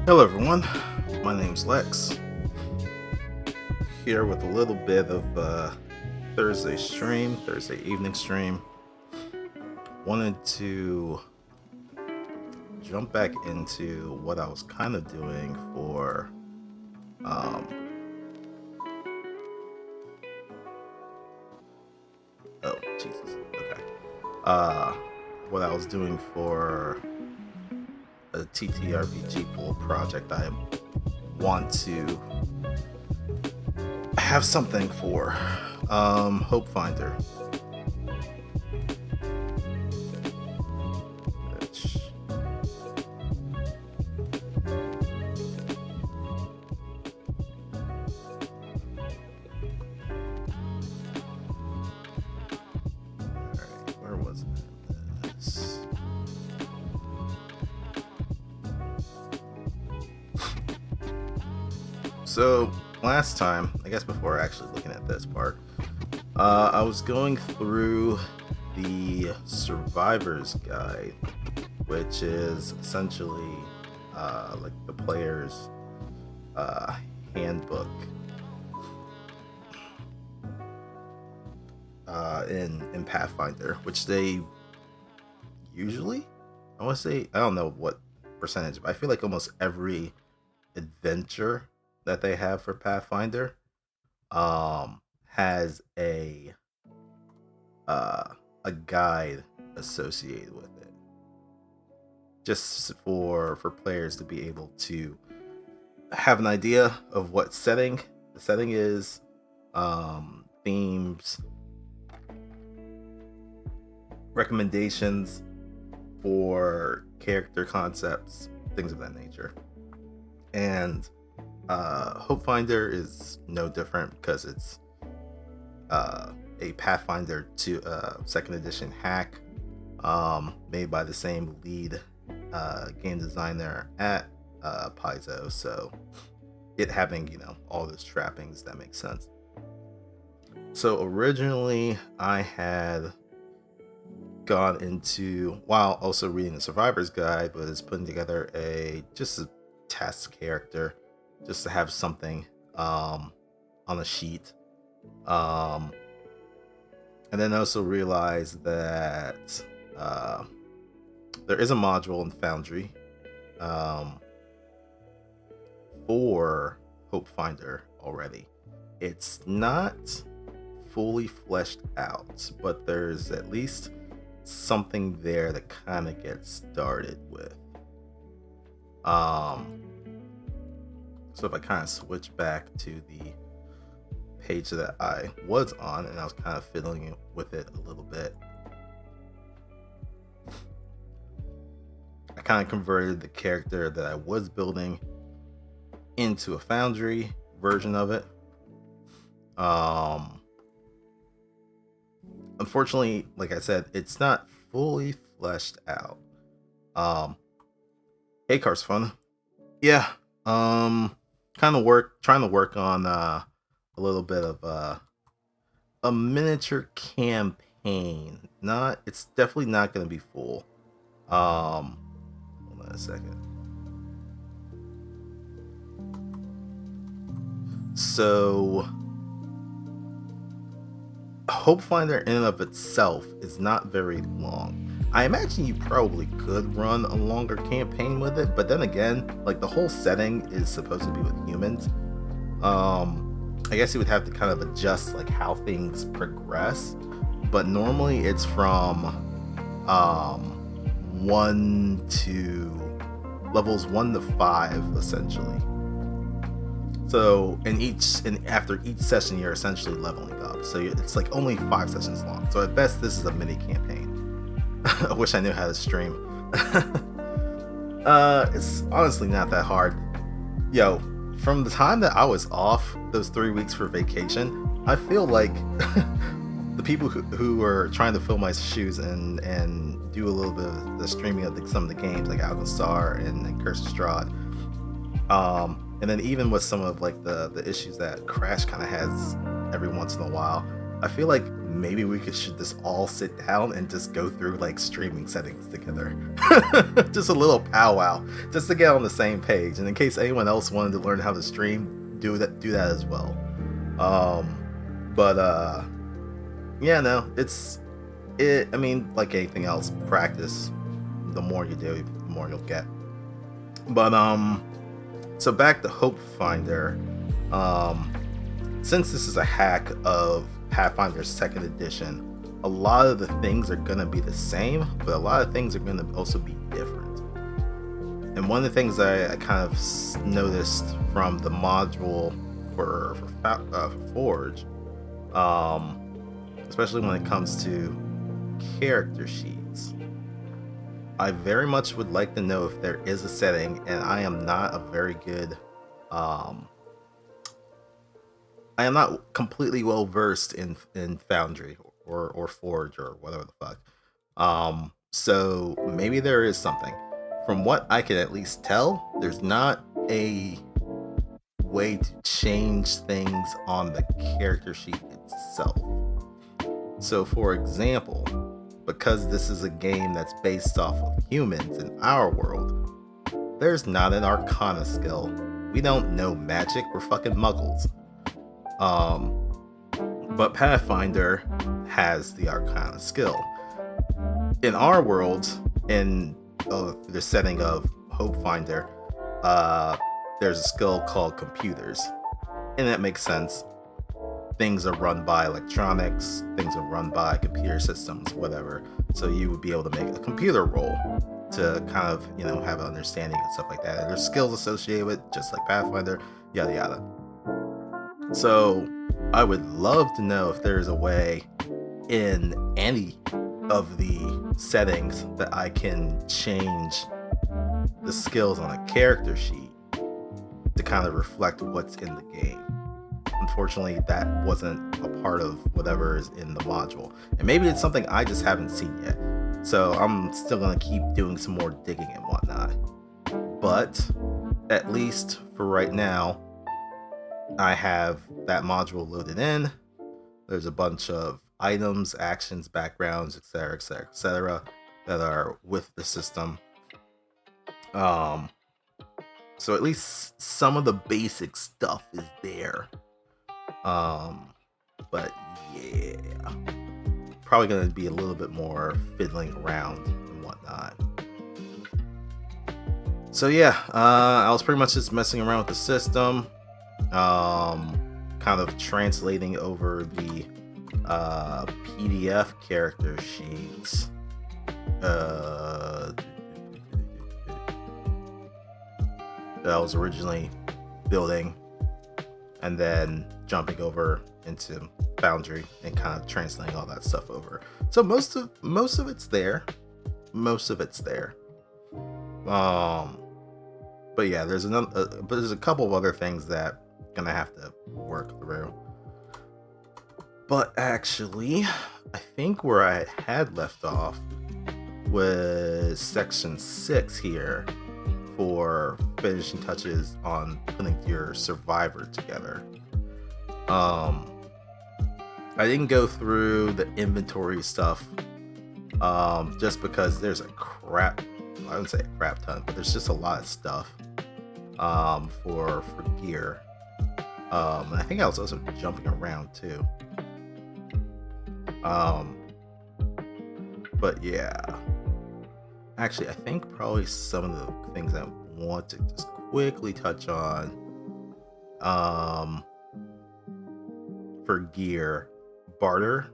Hello everyone, my name's Lex, here with a little bit of Thursday evening stream. Wanted to jump back into what I was kind of doing for um oh Jesus, okay. Uh what I was doing for a TTRPG pool project I want to have something for. Hopefinder. Which, alright, where was this? So last time, I guess before actually looking at this part, I was going through the Survivor's Guide, which is essentially like the player's handbook in Pathfinder, which they usually, I want to say, I don't know what percentage, but I feel like almost every adventure that they have for Pathfinder has a guide associated with it, just for players to be able to have an idea of what the setting is, themes, recommendations for character concepts, things of that nature. And Hopefinder is no different because it's a Pathfinder Second Edition hack, made by the same lead game designer at Paizo. So it having all those trappings, that makes sense. So originally I had gone into, while also reading the Survivor's Guide, was putting together just a test character, just to have something on a sheet. And then also realized that there is a module in Foundry for Hopefinder already. It's not fully fleshed out, but there's at least something there that kind of gets started with. So if I kind of switch back to the page that I was on, and I was kind of fiddling with it a little bit, I kind of converted the character that I was building into a Foundry version of it. Unfortunately, like I said, it's not fully fleshed out. Hey, Car's fun. Yeah. Trying to work on a little bit of a miniature campaign. It's definitely not going to be full. Hold on a second. So Hopefinder in and of itself is not very long. I imagine you probably could run a longer campaign with it, but then again, like, the whole setting is supposed to be with humans. I guess you would have to kind of adjust like how things progress, but normally it's from levels 1 to 5 essentially. So after each session, you're essentially leveling up. So it's like only 5 sessions long. So at best, this is a mini campaign. I wish I knew how to stream. It's honestly not that hard. Yo, from the time that I was off those 3 weeks for vacation, I feel like the people who were trying to fill my shoes and do a little bit of the streaming of some of the games, like Alkenstar and Curse of Strahd, and then even with some of like the issues that Crash kind of has every once in a while, I feel like maybe we should just all sit down and just go through like streaming settings together. Just a little powwow, just to get on the same page. And in case anyone else wanted to learn how to stream, do that as well. Yeah, no, I mean, like anything else, practice. The more you do, the more you'll get. But so back to Hopefinder. Since this is a hack of Pathfinder Second Edition, a lot of the things are gonna be the same, but a lot of things are gonna also be different. And one of the things I kind of noticed from the module for Forge, especially when it comes to character sheets, I very much would like to know if there is a setting, and I am not a very good I am not completely well versed in Foundry or Forge or whatever the fuck. So maybe there is something. From what I can at least tell, there's not a way to change things on the character sheet itself. So for example, because this is a game that's based off of humans in our world, there's not an Arcana skill. We don't know magic, we're fucking muggles. But Pathfinder has the Arcana skill. In our world, in the setting of Hopefinder, there's a skill called computers, and that makes sense. Things are run by electronics, things are run by computer systems, whatever. So you would be able to make a computer roll to kind of, have an understanding and stuff like that. And there's skills associated with it, just like Pathfinder, yada yada. So I would love to know if there's a way in any of the settings that I can change the skills on a character sheet to kind of reflect what's in the game. Unfortunately, that wasn't a part of whatever is in the module. And maybe it's something I just haven't seen yet. So I'm still going to keep doing some more digging and whatnot. But at least for right now, I have that module loaded in. There's a bunch of items, actions, backgrounds, etc., etc., etc., that are with the system. So at least some of the basic stuff is there. But yeah, probably gonna be a little bit more fiddling around and whatnot. So yeah, I was pretty much just messing around with the system, kind of translating over the PDF character sheets. That I was originally building, and then jumping over into Foundry and kind of translating all that stuff over. So most of it's there. But yeah, there's a couple of other things that I'm gonna have to work through. But actually, I think where I had left off was section 6 here for finishing touches on putting your survivor together. I didn't go through the inventory stuff just because there's I wouldn't say a crap ton, but there's just a lot of stuff for gear. And I think I was also jumping around too. But yeah, actually I think probably some of the things I want to just quickly touch on for gear: barter.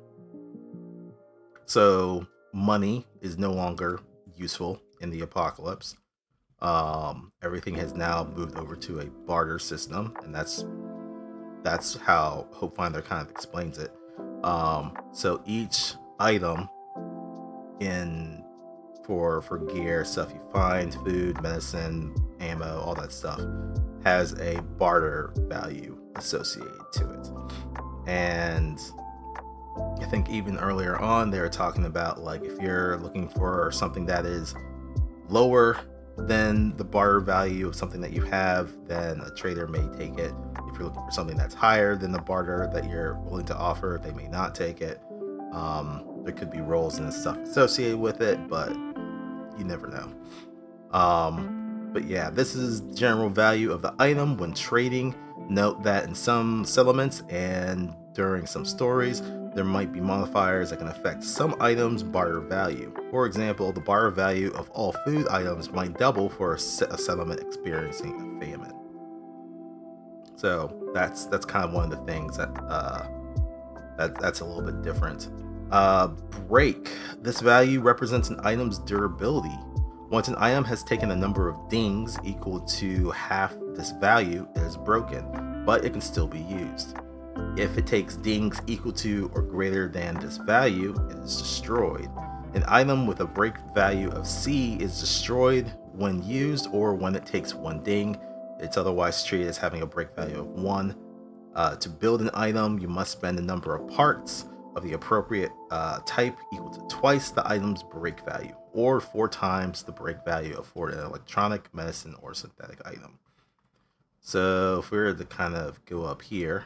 So money is no longer useful in the apocalypse. Everything has now moved over to a barter system, and that's how Hopefinder kind of explains it. So each item for gear, stuff you find, food, medicine, ammo, all that stuff, has a barter value associated to it. And I think even earlier on they were talking about, like, if you're looking for something that is lower than the barter value of something that you have, then a trader may take it. If you're looking for something that's higher than the barter that you're willing to offer, they may not take it. There could be rolls and stuff associated with it, but you never know. But yeah, this is general value of the item when trading. Note that in some settlements and during some stories, there might be modifiers that can affect some items' barter value. For example, the barter value of all food items might double for a settlement experiencing a famine. So that's kind of one of the things that's a little bit different. Break. This value represents an item's durability. Once an item has taken a number of dings equal to half this value, it is broken, but it can still be used. If it takes dings equal to or greater than this value, it is destroyed. An item with a break value of C is destroyed when used or when it takes 1 ding. It's otherwise treated as having a break value of 1. To build an item, you must spend the number of parts of the appropriate type equal to twice the item's break value, or 4 times the break value for an electronic, medicine, or synthetic item. So if we were to kind of go up here,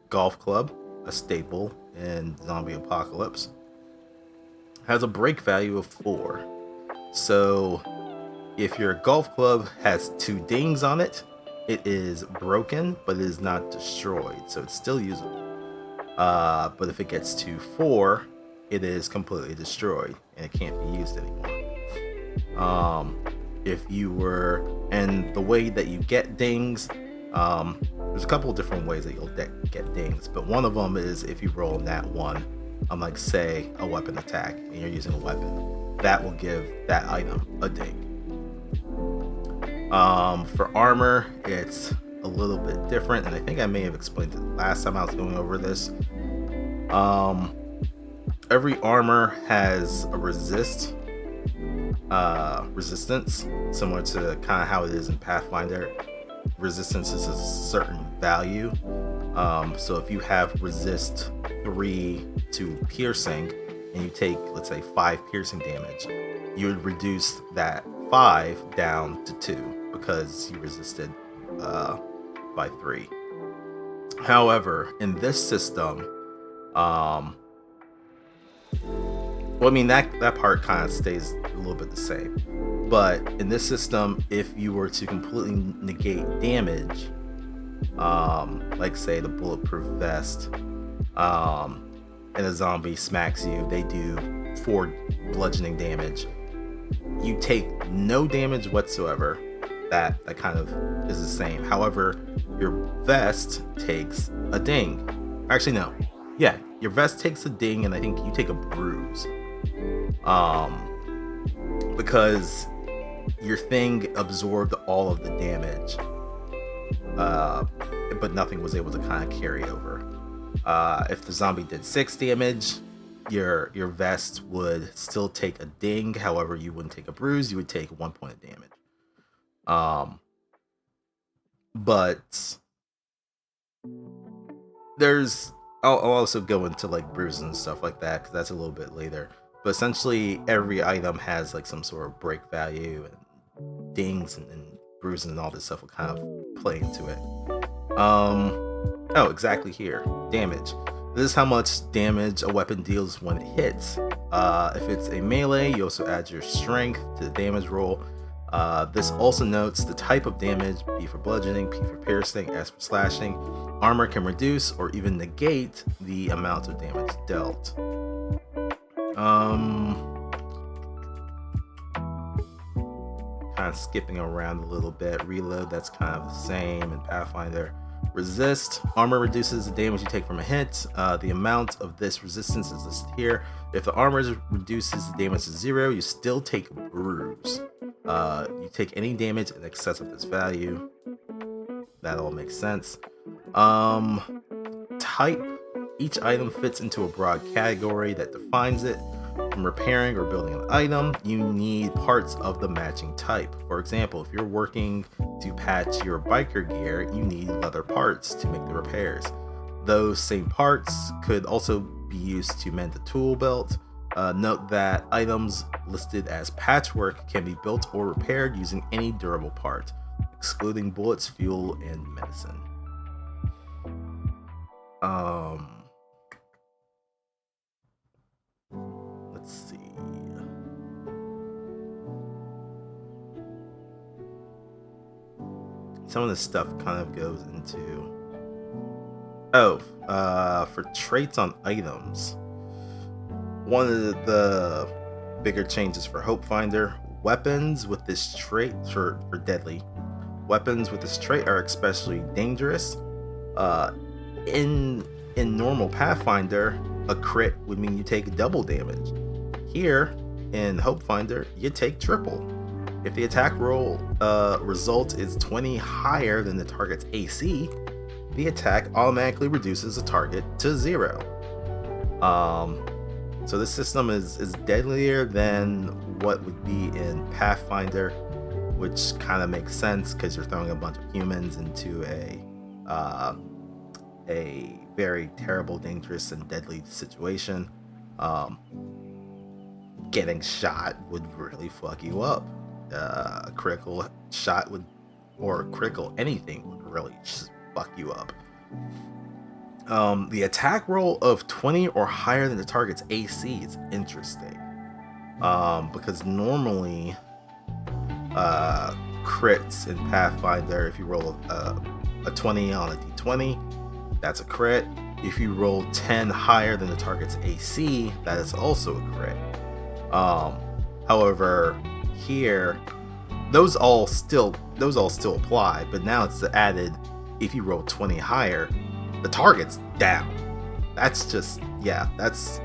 golf club, a staple in zombie apocalypse, has a break value of 4. So if your golf club has 2 dings on it, it is broken, but it is not destroyed, so it's still usable. But if it gets to 4, it is completely destroyed and it can't be used anymore. If you were, and the way that you get dings, there's a couple of different ways that you'll get dings, but one of them is if you roll nat 1 on, like, say, a weapon attack and you're using a weapon, that will give that item a ding. For armor, it's a little bit different, and I think I may have explained it last time I was going over this. Every armor has a resistance, similar to kind of how it is in Pathfinder. Resistance is a certain value. So if you have resist 3 to piercing, and you take, let's say, 5 piercing damage, you would reduce that 5 down to 2 because you resisted by 3. However, in this system, well, I mean, that part kind of stays a little bit the same. But in this system, if you were to completely negate damage, like, say, the bulletproof vest, and a zombie smacks you, they do 4 bludgeoning damage. You take no damage whatsoever. That kind of is the same. However, your vest takes a ding. Actually, no. Yeah, your vest takes a ding, and I think you take a bruise. Because your thing absorbed all of the damage, but nothing was able to kind of carry over. If the zombie did 6 damage, your vest would still take a ding. However, you wouldn't take a bruise. You would take 1 point of damage. But I'll also go into, like, bruises and stuff like that, because that's a little bit later. But essentially, every item has, like, some sort of break value, and dings and bruises and all this stuff will kind of play into it. Oh, exactly here. Damage. This is how much damage a weapon deals when it hits. If it's a melee, you also add your strength to the damage roll. This also notes the type of damage: B for bludgeoning, P for piercing, S for slashing. Armor can reduce or even negate the amount of damage dealt. Kind of skipping around a little bit. Reload, that's kind of the same in Pathfinder. Resist. Armor reduces the damage you take from a hit. The amount of this resistance is listed here. If the armor reduces the damage to 0, you still take a bruise. You take any damage in excess of this value. That all makes sense. Type. Each item fits into a broad category that defines it. From repairing or building an item, you need parts of the matching type. For example, if you're working to patch your biker gear, you need leather parts to make the repairs. Those same parts could also be used to mend the tool belt. Note that items listed as patchwork can be built or repaired using any durable part, excluding bullets, fuel, and medicine. some of this stuff kind of goes into... for traits on items. One of the bigger changes for Hopefinder, weapons with this trait for deadly. Weapons with this trait are especially dangerous. In normal Pathfinder, a crit would mean you take double damage. Here, in Hopefinder, you take triple. If the attack roll result is 20 higher than the target's AC, the attack automatically reduces the target to 0. So this system is deadlier than what would be in Pathfinder, which kind of makes sense because you're throwing a bunch of humans into a very terrible, dangerous, and deadly situation. Getting shot would really fuck you up. A critical shot would, or critical anything would really just fuck you up. The attack roll of 20 or higher than the target's AC is interesting. Because normally crits in Pathfinder, if you roll a 20 on a d20, that's a crit. If you roll 10 higher than the target's AC, that is also a crit. However, here, those all still apply, but now it's added, if you roll 20 higher, the target's down. That's just, that's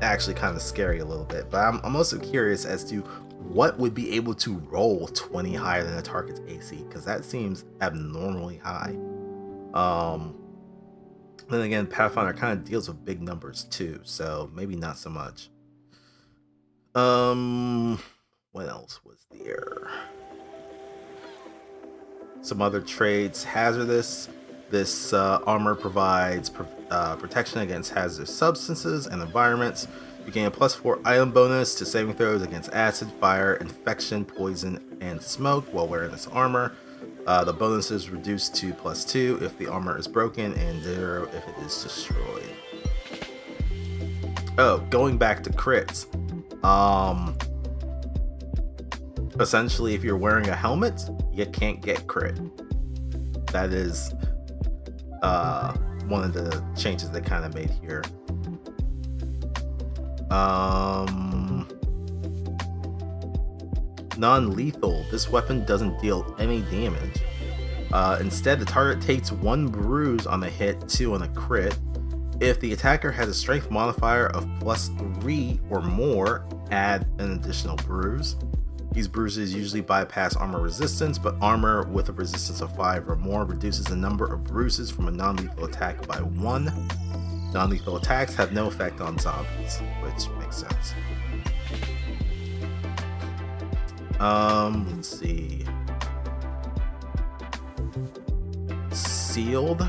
actually kind of scary a little bit. But I'm also curious as to what would be able to roll 20 higher than the target's AC, because that seems abnormally high. Then again, Pathfinder kind of deals with big numbers too, so maybe not so much. What else was there? Some other traits. Hazardous. This armor provides protection against hazardous substances and environments. You gain a +4 item bonus to saving throws against acid, fire, infection, poison, and smoke while wearing this armor. The bonus is reduced to +2 if the armor is broken and 0 if it is destroyed. Going back to crits. Essentially, if you're wearing a helmet, you can't get crit. That is one of the changes they kind of made here. Non-lethal. This weapon doesn't deal any damage. Instead, the target takes 1 bruise on a hit, 2 on a crit. If the attacker has a strength modifier of +3 or more, add an additional bruise. These bruises usually bypass armor resistance, but armor with a resistance of 5 or more reduces the number of bruises from a non-lethal attack by 1. Non-lethal attacks have no effect on zombies, which makes sense. Let's see. Sealed.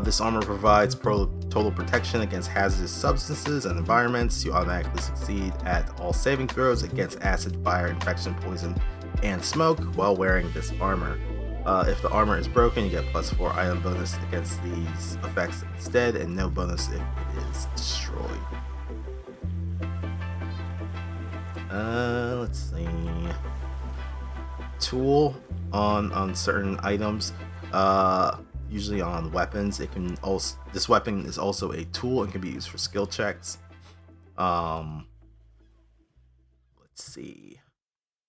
This armor provides total protection against hazardous substances and environments. You automatically succeed at all saving throws against acid, fire, infection, poison, and smoke while wearing this armor. If the armor is broken, you get +4 item bonus against these effects instead, and no bonus if it is destroyed. Let's see. Tool on certain items. Usually on weapons, this weapon is also a tool and can be used for skill checks. Let's see.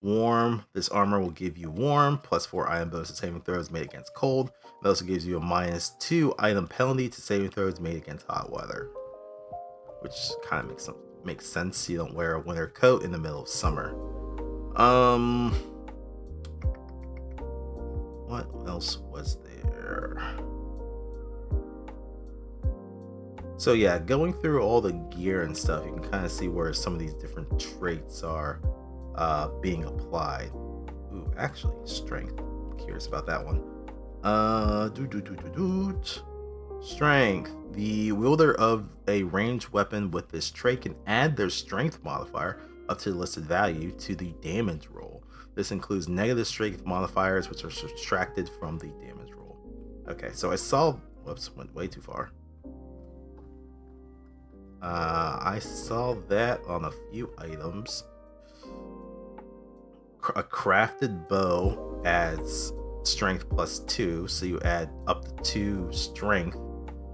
Warm. This armor will give you warm, +4 item bonus to saving throws made against cold. It also gives you a -2 item penalty to saving throws made against hot weather, which kind of makes sense. You don't wear a winter coat in the middle of summer. What else was there? So yeah, going through all the gear and stuff, you can kind of see where some of these different traits are being applied. Ooh, actually, strength. I'm curious about that one. Strength. The wielder of a ranged weapon with this trait can add their strength modifier up to the listed value to the damage roll. This includes negative strength modifiers, which are subtracted from the damage roll. Okay, so I saw... Whoops, went way too far. I saw that on a few items. a crafted bow adds strength +2, so you add up to 2 strength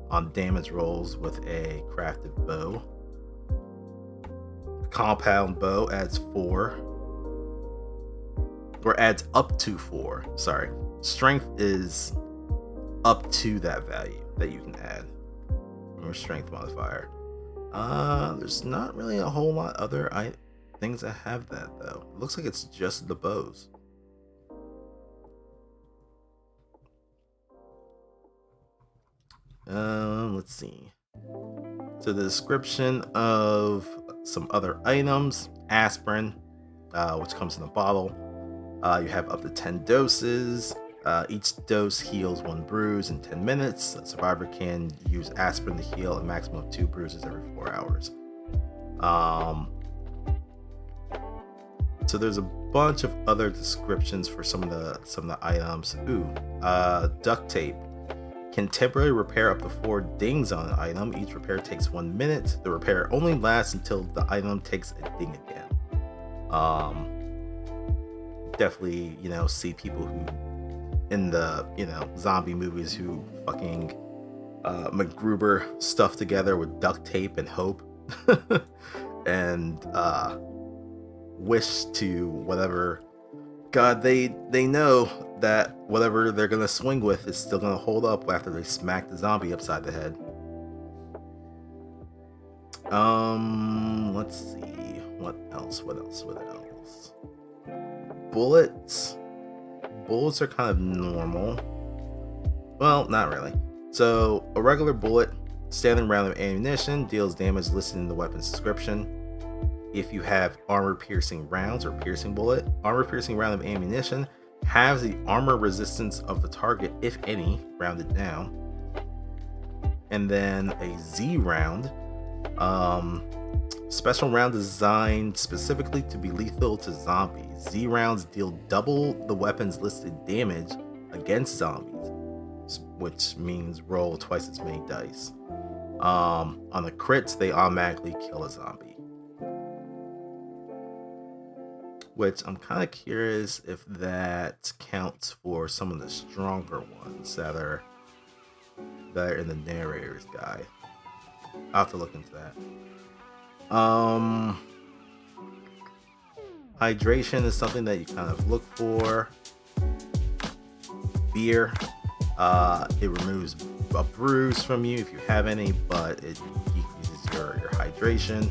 on damage rolls with a crafted bow. A compound bow adds 4, or adds up to 4. Sorry, strength is up to that value that you can add from your strength modifier. There's not really a whole lot other things that have that though. It looks like it's just the bows. Let's see. So the description of some other items: aspirin, which comes in a bottle. You have up to 10 doses. Each dose heals 1 bruise in 10 minutes. A survivor can use aspirin to heal a maximum of 2 bruises every 4 hours. So there's a bunch of other descriptions for some of the items. Duct tape can temporarily repair up to 4 dings on an item. Each repair takes 1 minute. The repair only lasts until the item takes a ding again. Definitely, see people who in the zombie movies who fucking MacGruber stuff together with duct tape and hope and wish to whatever god they know that whatever they're gonna swing with is still gonna hold up after they smack the zombie upside the head. Let's see, what else? Bullets are kind of normal. Well, not really. So a regular bullet, standard round of ammunition, deals damage listed in the weapon's description. If you have armor piercing rounds or piercing bullet, armor piercing round of ammunition halves the armor resistance of the target, if any, rounded down. And then a Z round, special round designed specifically to be lethal to zombies. Z rounds deal double the weapon's listed damage against zombies, which means roll twice as many dice. On the crits, they automatically kill a zombie. Which I'm kind of curious if that counts for some of the stronger ones that are in the narrator's guide. I'll have to look into that. Hydration is something that you kind of look for. Beer, it removes a bruise from you if you have any, but it decreases your hydration.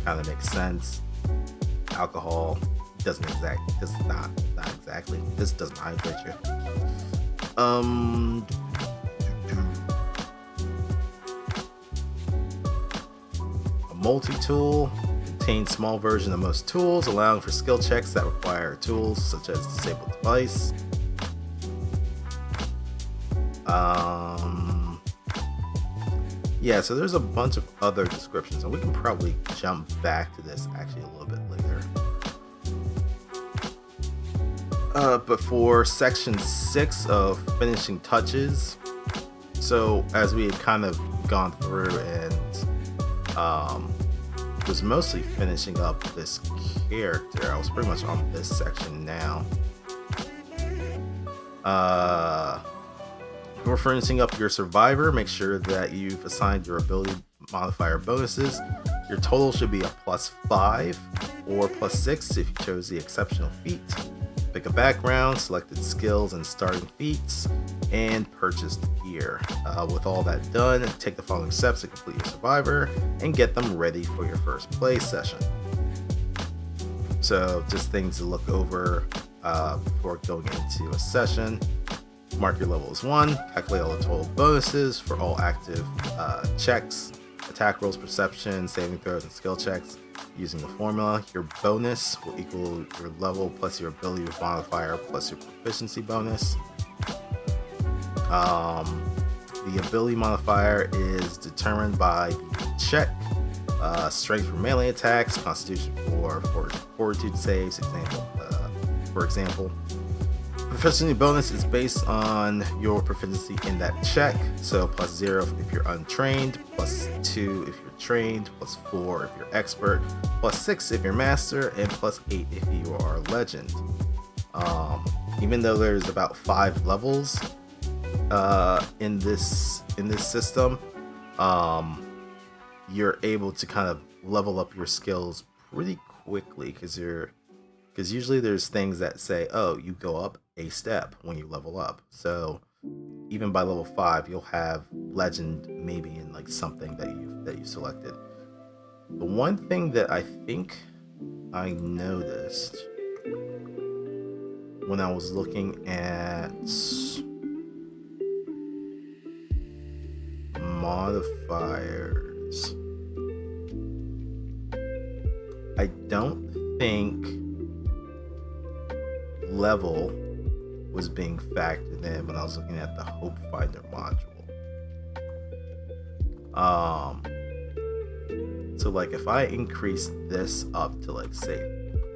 Kind of makes sense. Alcohol doesn't hydrate you. A multi-tool contains small version of most tools, allowing for skill checks that require tools such as disabled device. So there's a bunch of other descriptions, and we can probably jump back to this actually a little bit later. But for section 6 of finishing touches, so as we had kind of gone through and was mostly finishing up this character, I was pretty much on this section now. Before finishing up your survivor, make sure that you've assigned your ability modifier bonuses. Your total should be a +5 or +6 if you chose the exceptional feat. Pick a background, selected skills and starting feats, and purchased gear. With all that done, take the following steps to complete your survivor and get them ready for your first play session. So just things to look over before going into a session. Mark your level as 1, calculate all the total bonuses for all active checks, attack rolls, perception, saving throws, and skill checks using the formula. Your bonus will equal your level plus your ability modifier plus your proficiency bonus. The ability modifier is determined by the check, strength for melee attacks, constitution for fortitude saves, for example. Proficiency bonus is based on your proficiency in that check. So +0 if you're untrained, +2 if you're trained, +4 if you're expert, +6 if you're master, and +8 if you are legend. Even though there's about 5 levels in this system, you're able to kind of level up your skills pretty quickly because usually there's things that say, oh, you go up a step when you level up. So even by level 5, you'll have legend maybe in like something that you selected. The one thing that I think I noticed when I was looking at modifiers, I don't think level was being factored in when I was looking at the Hopefinder module. So like if I increase this up to like say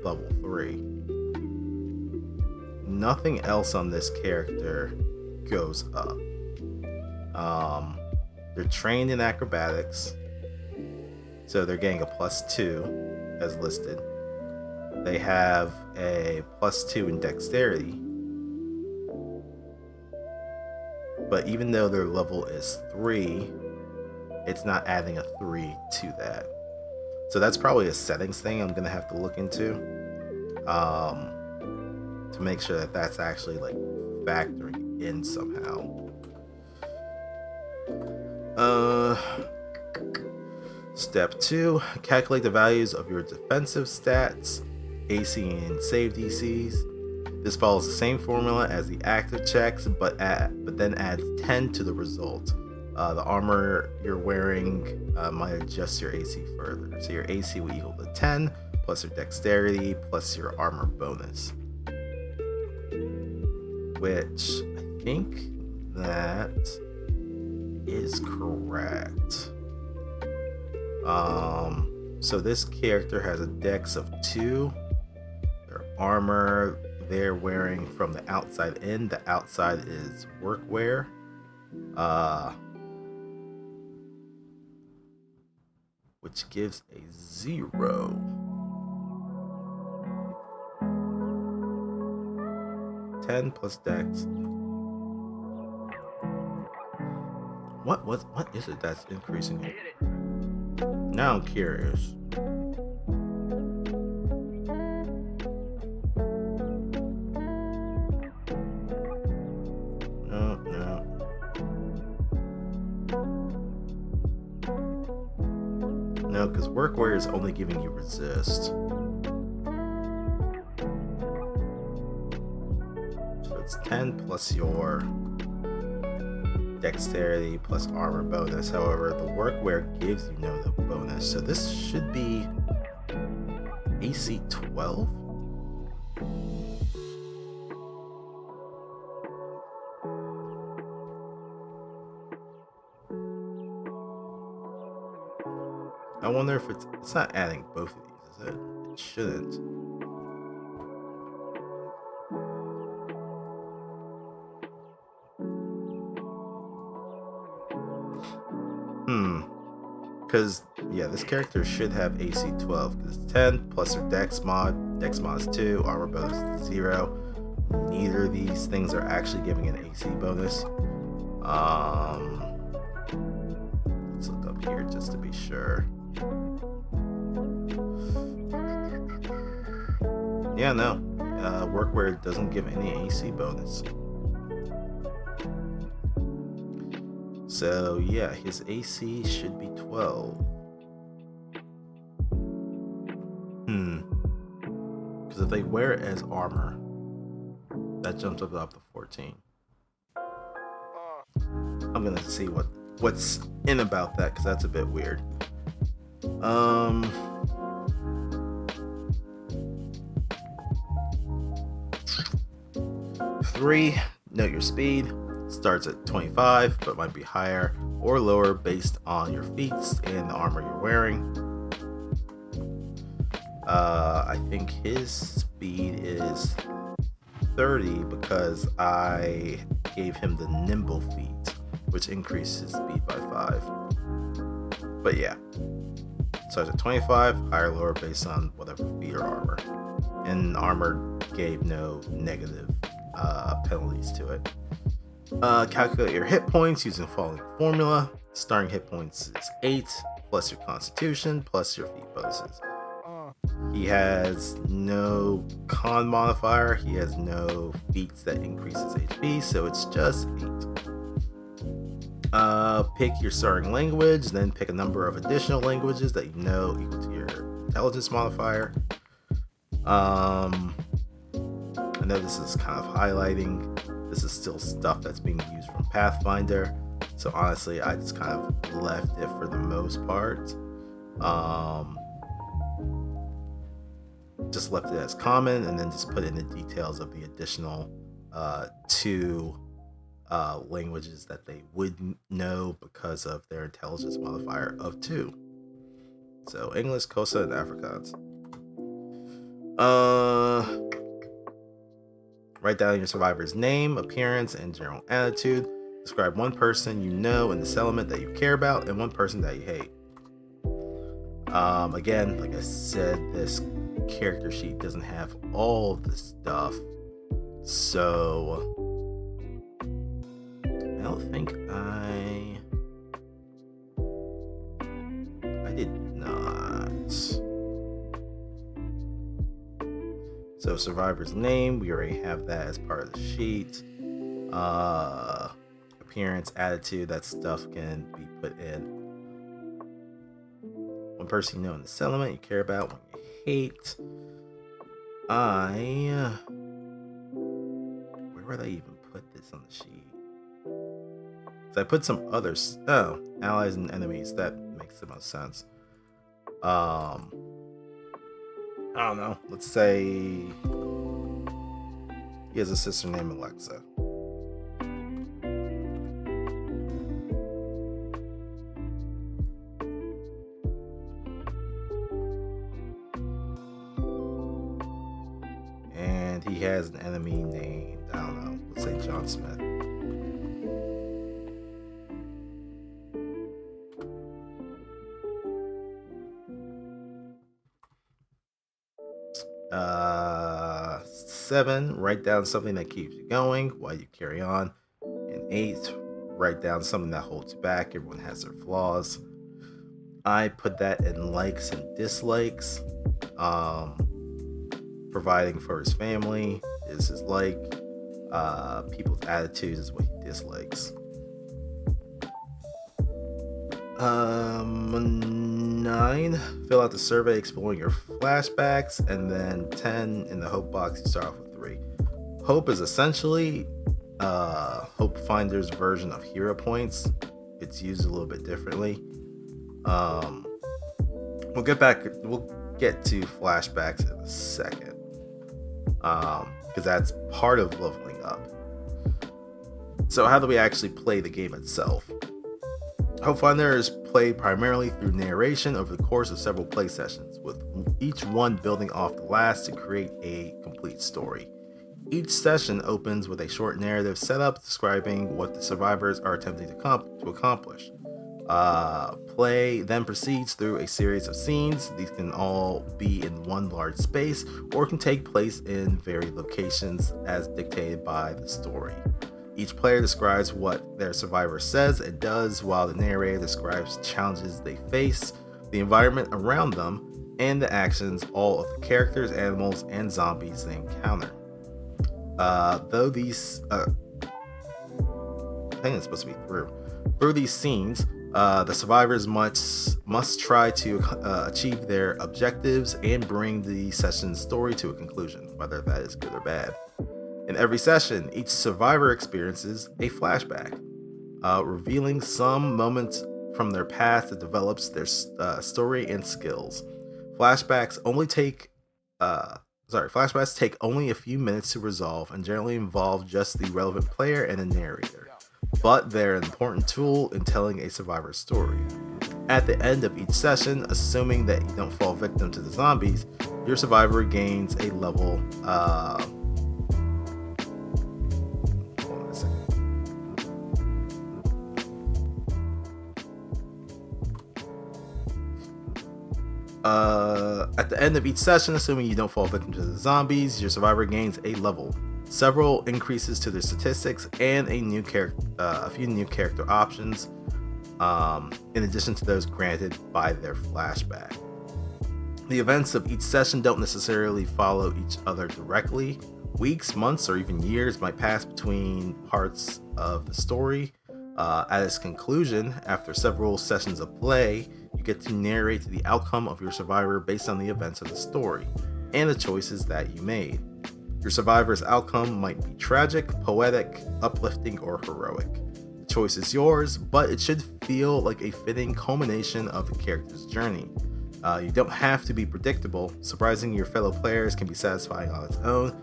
level 3, nothing else on this character goes up. They're trained in acrobatics, so they're getting a +2 as listed. They have a +2 in dexterity, but even though their level is 3, it's not adding a 3 to that. So that's probably a settings thing I'm gonna have to look into to make sure that that's actually like factoring in somehow. Step 2, calculate the values of your defensive stats, AC and save DCs. This follows the same formula as the active checks, but then adds 10 to the result. The armor you're wearing might adjust your AC further. So your AC will equal to 10 plus your dexterity plus your armor bonus. Which I think that is correct. So this character has a dex of 2. Their armor they're wearing from the outside in. The outside is workwear. Which gives a 0. (10 plus dex). What is it that's increasing it? Now I'm curious. No, because workwear is only giving you resist. So it's 10 plus your dexterity plus armor bonus. However, the workwear gives you no bonus. So this should be AC 12. I wonder if it's not adding both of these, is it? It shouldn't. Because, yeah, this character should have AC 12, because it's 10 plus her dex mod is 2, armor bonus is 0. Neither of these things are actually giving an AC bonus. Let's look up here just to be sure. Yeah, no. Workwear doesn't give any AC bonus. So, yeah, his AC should be 12. Because if they wear it as armor, that jumps up to 14. I'm gonna see what's in about that, because that's a bit weird. 3, note your speed. Starts at 25, but might be higher or lower based on your feats and the armor you're wearing. I think his speed is 30 because I gave him the nimble feat, which increased his speed by 5. But yeah, starts at 25, higher or lower based on whatever feat or armor. And armor gave no negative penalties to it. Calculate your hit points using the following formula. Starting hit points is 8, plus your constitution, plus your feat bonuses. He has no con modifier, he has no feats that increases HP, so it's just 8. Pick your starting language, then pick a number of additional languages that you know equal to your intelligence modifier. I know this is kind of highlighting. This is still stuff that's being used from Pathfinder, so honestly I just kind of left it for the most part. Just left it as common and then just put in the details of the additional 2 languages that they would know because of their intelligence modifier of 2. So English, Xhosa, and Afrikaans. Write down your survivor's name, appearance, and general attitude. Describe one person you know in this element that you care about and one person that you hate. Again, like I said, this character sheet doesn't have all of the stuff, so I don't think I did not. So survivor's name, we already have that as part of the sheet. Appearance, attitude, that stuff can be put in. One person you know in this element you care about, one you hate. Where would I even put this on the sheet? So I put some others. Oh, allies and enemies. That makes the most sense. I don't know. Let's say he has a sister named Alexa. And he has an enemy named, I don't know, let's say John Smith. Seven, write down something that keeps you going while you carry on. And 8, write down something that holds you back. Everyone has their flaws. I put that in likes and dislikes. Providing for his family is his like. People's attitudes is what he dislikes. 9, fill out the survey exploring your flashbacks, and then 10, in the hope box you start off with 3. Hope is essentially Hopefinder's version of hero points. It's used a little bit differently. We'll get to flashbacks in a second, because that's part of leveling up. So how do we actually play the game itself? Hopefinder is played primarily through narration over the course of several play sessions, with each one building off the last to create a complete story. Each session opens with a short narrative setup describing what the survivors are attempting to accomplish. Play then proceeds through a series of scenes. These can all be in one large space or can take place in varied locations as dictated by the story. Each player describes what their survivor says and does, while the narrator describes challenges they face, the environment around them, and the actions all of the characters, animals, and zombies they encounter. Though these, I think it's supposed to be through these scenes, the survivors must try to achieve their objectives and bring the session's story to a conclusion, whether that is good or bad. In every session, each survivor experiences a flashback, revealing some moments from their past that develops their story and skills. Flashbacks take only a few minutes to resolve and generally involve just the relevant player and the narrator, but they're an important tool in telling a survivor's story. At the end of each session, assuming that you don't fall victim to the zombies, your survivor gains a level At the end of each session, assuming you don't fall victim to the zombies, your survivor gains a level, several increases to their statistics, and a few new character options, in addition to those granted by their flashback. The events of each session don't necessarily follow each other directly. Weeks, months, or even years might pass between parts of the story. At its conclusion, after several sessions of play, you get to narrate the outcome of your survivor based on the events of the story and the choices that you made. Your survivor's outcome might be tragic, poetic, uplifting, or heroic. The choice is yours, but it should feel like a fitting culmination of the character's journey. You don't have to be predictable. Surprising your fellow players can be satisfying on its own,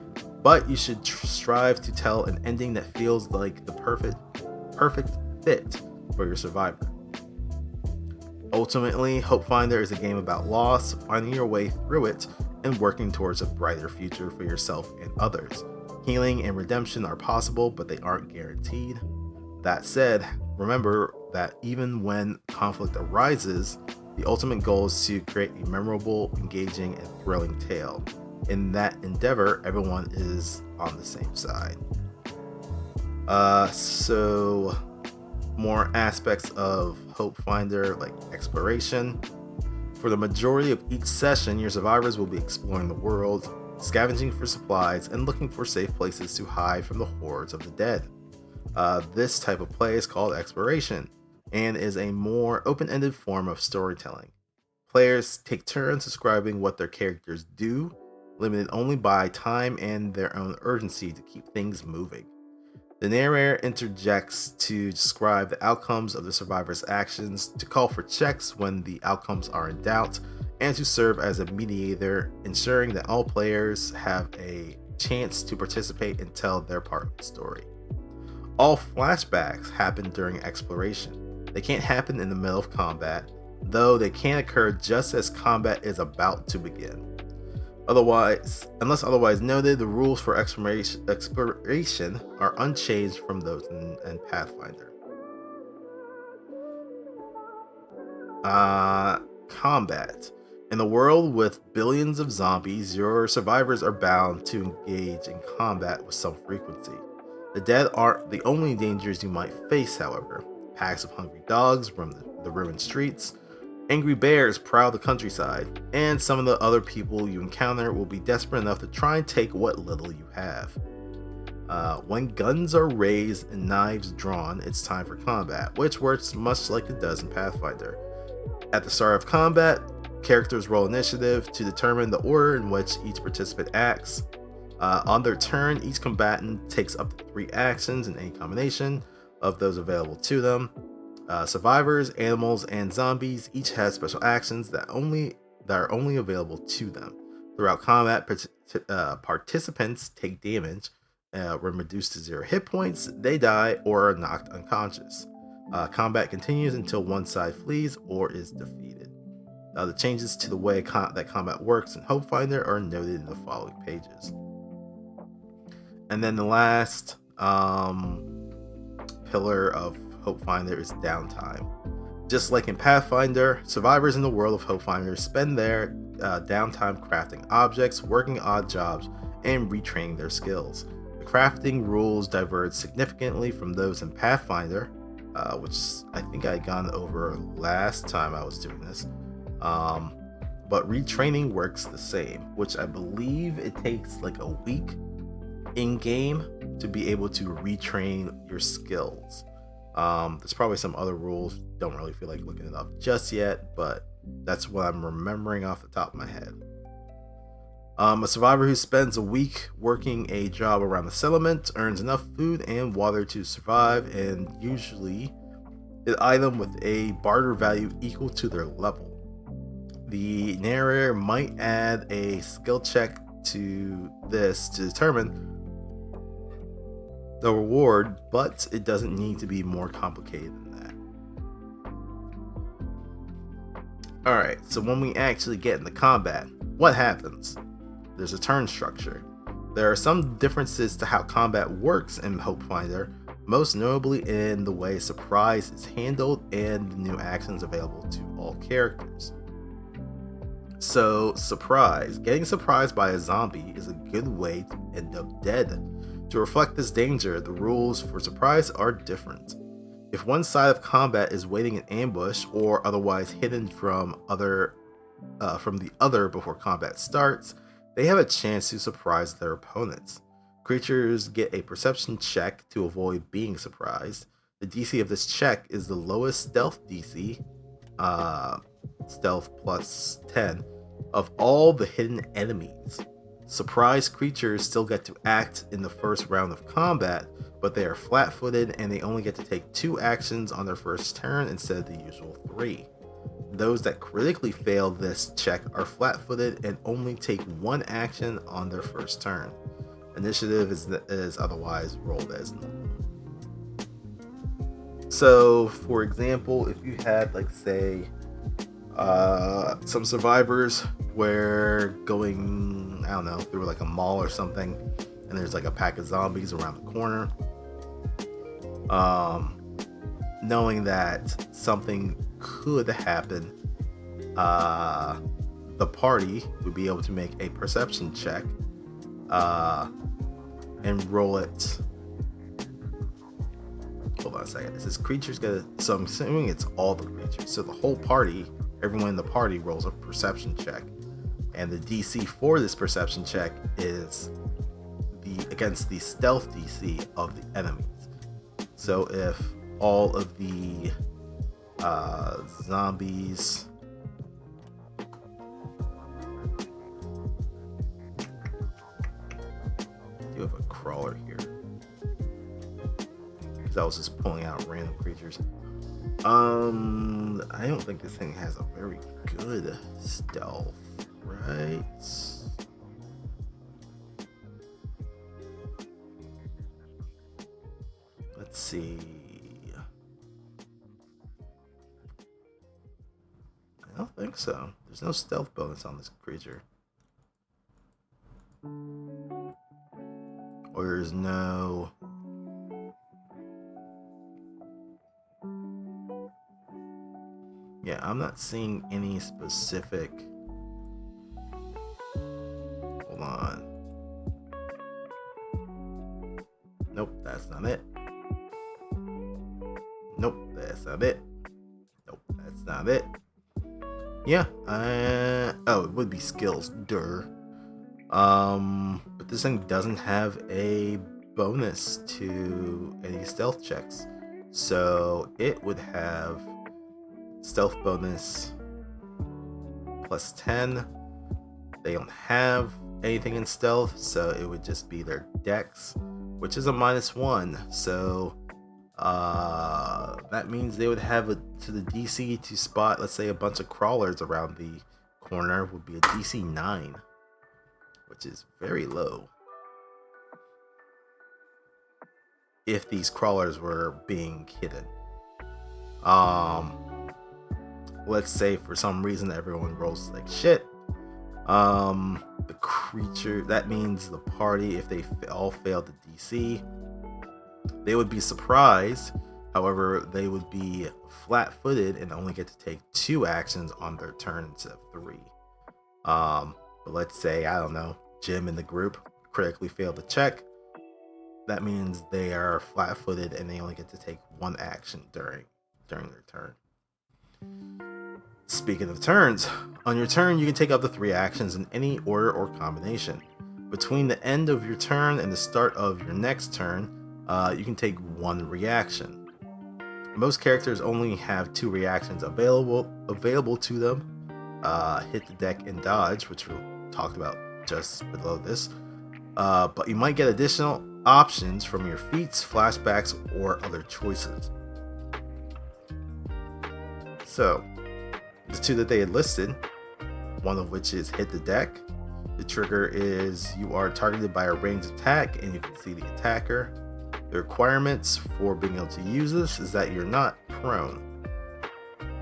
but you should strive to tell an ending that feels like the perfect fit for your survivor. Ultimately, Hopefinder is a game about loss, finding your way through it, and working towards a brighter future for yourself and others. Healing and redemption are possible, but they aren't guaranteed. That said, remember that even when conflict arises, the ultimate goal is to create a memorable, engaging, and thrilling tale. In that endeavor, everyone is on the same side. So more aspects of Hopefinder, like exploration. For the majority of each session, your survivors will be exploring the world, scavenging for supplies, and looking for safe places to hide from the hordes of the dead. This type of play is called exploration, and is a more open-ended form of storytelling. Players take turns describing what their characters do, limited only by time and their own urgency to keep things moving. The narrator interjects to describe the outcomes of the survivor's actions, to call for checks when the outcomes are in doubt, and to serve as a mediator, ensuring that all players have a chance to participate and tell their part of the story. All flashbacks happen during exploration. They can't happen in the middle of combat, though they can occur just as combat is about to begin. Unless otherwise noted, the rules for exploration are unchanged from those in Pathfinder. Combat. In a world with billions of zombies, your survivors are bound to engage in combat with some frequency. The dead aren't the only dangers you might face, however. Packs of hungry dogs roam the ruined streets, angry bears prowl the countryside, and some of the other people you encounter will be desperate enough to try and take what little you have. When guns are raised and knives drawn, it's time for combat, which works much like it does in Pathfinder. At the start of combat, characters roll initiative to determine the order in which each participant acts. On their turn, each combatant takes up to 3 actions in any combination of those available to them. Survivors, animals, and zombies each have special actions that are only available to them. Throughout combat, participants take damage. When reduced to 0 hit points, they die or are knocked unconscious. Combat continues until one side flees or is defeated. The changes to the way that combat works in Hopefinder are noted in the following pages. And then the last pillar of Hopefinder is downtime. Just like in Pathfinder, survivors in the world of Hopefinder spend their downtime crafting objects, working odd jobs, and retraining their skills. The crafting rules diverge significantly from those in Pathfinder, which I think I had gone over last time I was doing this. But retraining works the same, which I believe it takes like a week in-game to be able to retrain your skills. There's probably some other rules, don't really feel like looking it up just yet, but that's what I'm remembering off the top of my head. A survivor who spends a week working a job around the settlement earns enough food and water to survive, and usually an item with a barter value equal to their level. The narrator might add a skill check to this to determine the reward, but it doesn't need to be more complicated than that. Alright, so when we actually get into combat, what happens? There's a turn structure. There are some differences to how combat works in Hopefinder, most notably in the way surprise is handled and the new actions available to all characters. So, surprise. Getting surprised by a zombie is a good way to end up dead. To reflect this danger, the rules for surprise are different. If one side of combat is waiting in ambush or otherwise hidden from the other before combat starts, they have a chance to surprise their opponents. Creatures get a perception check to avoid being surprised. The DC of this check is the lowest stealth DC, stealth plus 10, of all the hidden enemies. Surprised creatures still get to act in the first round of combat, but they are flat-footed and they only get to take 2 actions on their first turn instead of the usual 3. Those that critically fail this check are flat-footed and only take 1 action on their first turn. Initiative is otherwise rolled as normal. So, for example, if you had, like, say, some survivors where going, I don't know, through like a mall or something, and there's like a pack of zombies around the corner, knowing that something could happen, the party would be able to make a perception check and roll it. Hold on a second. It says creatures get it, so I'm assuming it's all the creatures. So the whole party, everyone in the party rolls a perception check, and the DC for this perception check is against the stealth DC of the enemies. So if all of the zombies do have a crawler here, because I was just pulling out random creatures. I don't think this thing has a very good stealth, right? Let's see. I don't think so. There's no stealth bonus on this creature. Or there's no... Yeah, I'm not seeing any specific... Hold on. Nope, that's not it. Nope, that's not it. Nope, that's not it. Yeah, oh, it would be skills, but this thing doesn't have a bonus to any stealth checks, so it would have stealth bonus plus 10. They don't have anything in stealth, so it would just be their dex, which is a -1. So that means they would have to the DC to spot, let's say, a bunch of crawlers around the corner would be a DC 9, which is very low. If these crawlers were being hidden. Let's say for some reason everyone rolls like shit. The creature, that means the party, if they all failed the DC, they would be surprised. However, they would be flat-footed and only get to take 2 actions on their turn instead of 3. But let's say, I don't know, Jim in the group critically failed the check. That means they are flat-footed and they only get to take 1 action during their turn. Speaking of turns, on your turn you can take up to 3 actions in any order or combination. Between the end of your turn and the start of your next turn, you can take 1 reaction. Most characters only have 2 reactions available to them. Hit the deck and dodge, which we'll talk about just below this. But you might get additional options from your feats, flashbacks, or other choices. So, the 2 that they had listed, one of which is hit the deck. The trigger is you are targeted by a ranged attack and you can see the attacker. The requirements for being able to use this is that you're not prone.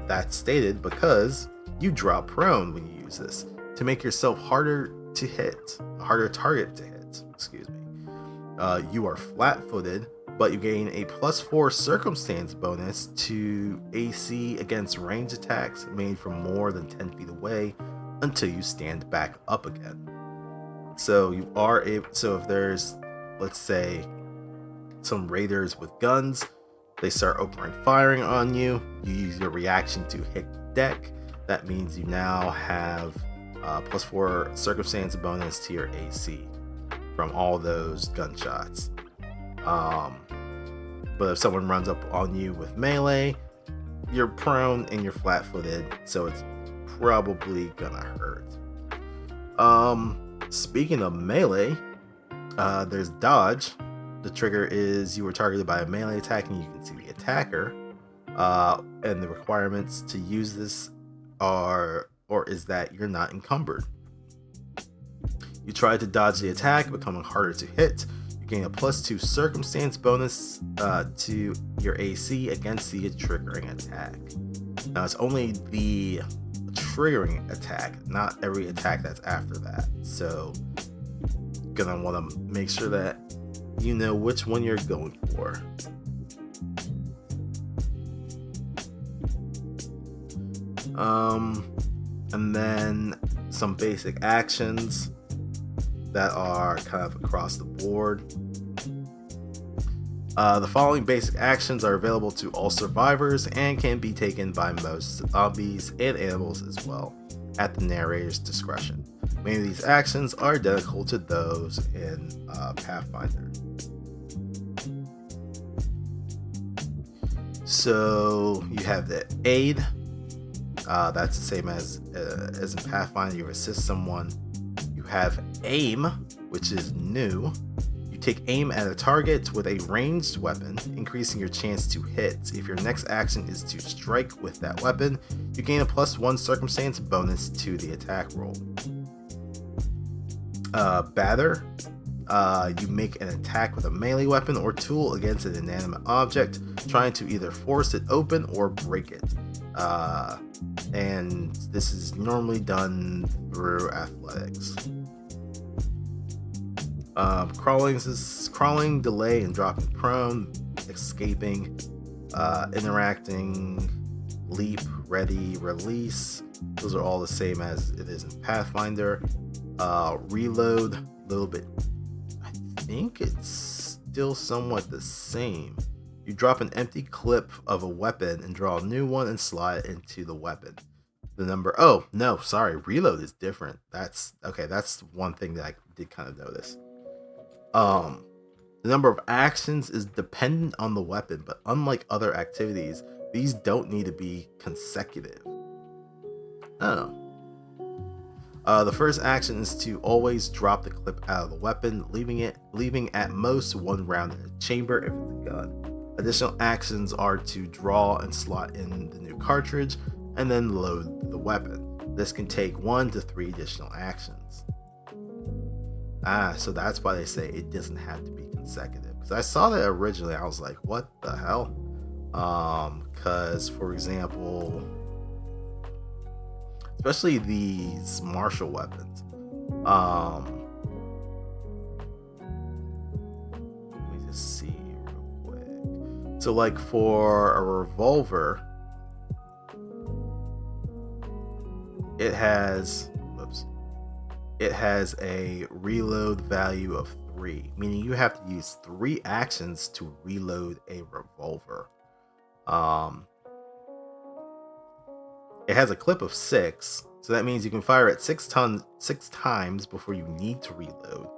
That's stated because you drop prone when you use this to make yourself harder to hit, a harder target to hit, excuse me. You are flat-footed, but you gain a +4 circumstance bonus to AC against ranged attacks made from more than 10 feet away until you stand back up again. So you are able. So if there's, let's say, some raiders with guns, they start opening firing on you. You use your reaction to hit the deck. That means you now have +4 circumstance bonus to your AC from all those gunshots. But if someone runs up on you with melee, you're prone and you're flat-footed, so it's probably gonna hurt. Speaking of melee, there's dodge. The trigger is you were targeted by a melee attack and you can see the attacker. And the requirements to use this is that you're not encumbered. You try to dodge the attack, becoming harder to hit. You gain a +2 circumstance bonus to your AC against the triggering attack. Now it's only the triggering attack, not every attack that's after that. So gonna want to make sure that you know which one you're going for. And then some basic actions that are kind of across the board. The following basic actions are available to all survivors and can be taken by most zombies and animals as well, at the narrator's discretion. Many of these actions are identical to those in Pathfinder. So you have the aid. That's the same as in Pathfinder. You assist someone. You have aim, which is new. You take aim at a target with a ranged weapon, increasing your chance to hit. If your next action is to strike with that weapon, you gain a +1 circumstance bonus to the attack roll. Batter. You make an attack with a melee weapon or tool against an inanimate object, trying to either force it open or break it. And this is normally done through athletics. Crawling, delay, and dropping prone, escaping, interacting, leap, ready, release. Those are all the same as it is in Pathfinder. Reload, a little bit. I think it's still somewhat the same. You drop an empty clip of a weapon and draw a new one and slide it into the weapon. The number. Oh no, sorry. Reload is different. That's okay. That's one thing that I did kind of notice. The number of actions is dependent on the weapon, but unlike other activities, these don't need to be consecutive. Oh. The first action is to always drop the clip out of the weapon, leaving at most one round in the chamber if it's a gun. Additional actions are to draw and slot in the new cartridge, and then load the weapon. This can take 1 to 3 additional actions. So that's why they say it doesn't have to be consecutive. Because I saw that originally, I was like, what the hell? Because, for example, especially these martial weapons. Let me just see real quick. So, like for a revolver, it has a reload value of 3, meaning you have to use 3 actions to reload a revolver. It has a clip of 6, so that means you can fire it 6 times before you need to reload.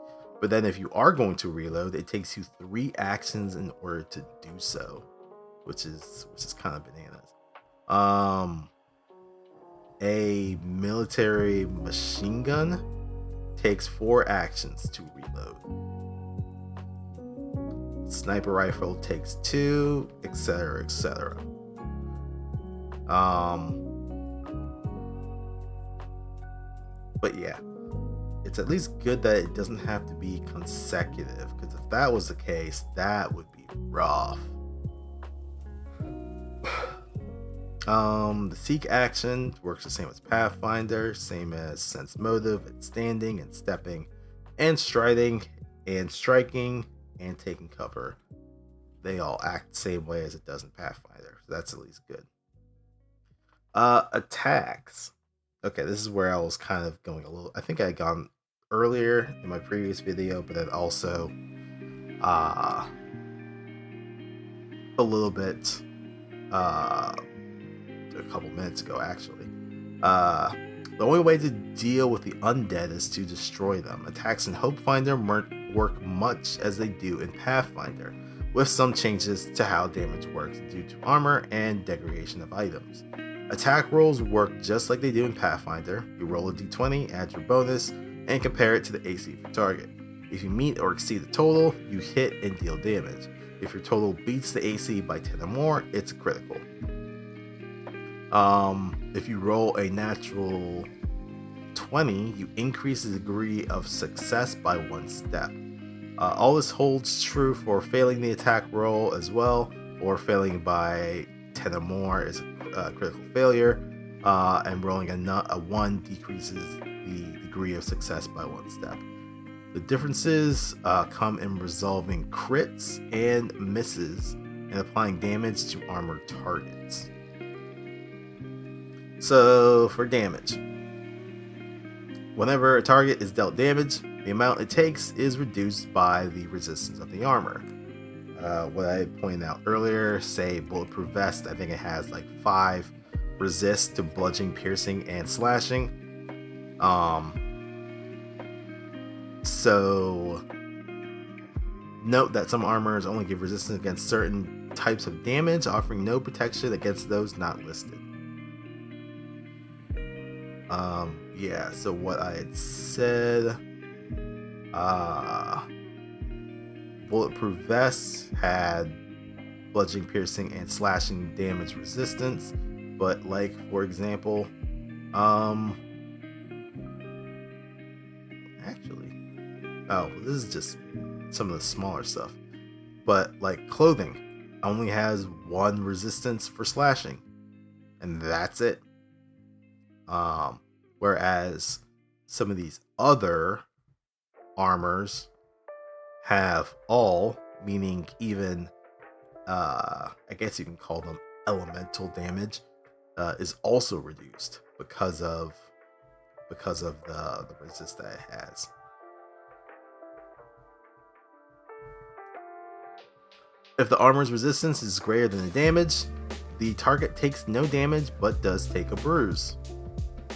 But then if you are going to reload, it takes you 3 actions in order to do so, which is kind of bananas. A military machine gun takes 4 actions to reload. Sniper rifle takes 2, etc., etc. But yeah, it's at least good that it doesn't have to be consecutive, because if that was the case, that would be rough. The seek action works the same as Pathfinder, same as sense motive, and standing and stepping and striding and striking and taking cover. They all act the same way as it does in Pathfinder, so that's at least good. Attacks. okay, this is where I was kind of going a little. I think I had gone earlier in my previous video, but then also uh, a little bit a couple minutes ago, actually. Uh, the only way to deal with the undead is to destroy them. Attacks in Hopefinder work much as they do in Pathfinder, with some changes to how damage works due to armor and degradation of items. Attack rolls work just like they do in Pathfinder. You roll a d20, add your bonus, and compare it to the AC of your target. If you meet or exceed the total, you hit and deal damage. If your total beats the AC by 10 or more, it's critical. If you roll a natural 20, you increase the degree of success by 1 step. All this holds true for failing the attack roll as well, or failing by 10 or more is a critical failure, and rolling a 1 decreases the degree of success by 1 step. The differences come in resolving crits and misses and applying damage to armored targets. So, for damage, whenever a target is dealt damage, the amount it takes is reduced by the resistance of the armor. What I pointed out earlier, say Bulletproof Vest, I think it has like 5 resist to bludgeoning, piercing, and slashing. So, note that some armors only give resistance against certain types of damage, offering no protection against those not listed. Yeah, so what I had said, Bulletproof Vests had bludgeoning, piercing, and slashing damage resistance, but like, for example, this is just some of the smaller stuff, but like clothing only has 1 resistance for slashing, and that's it. Whereas some of these other armors have all, meaning even, I guess you can call them elemental damage, is also reduced because of the resist that it has. If the armor's resistance is greater than the damage, the target takes no damage but does take a bruise.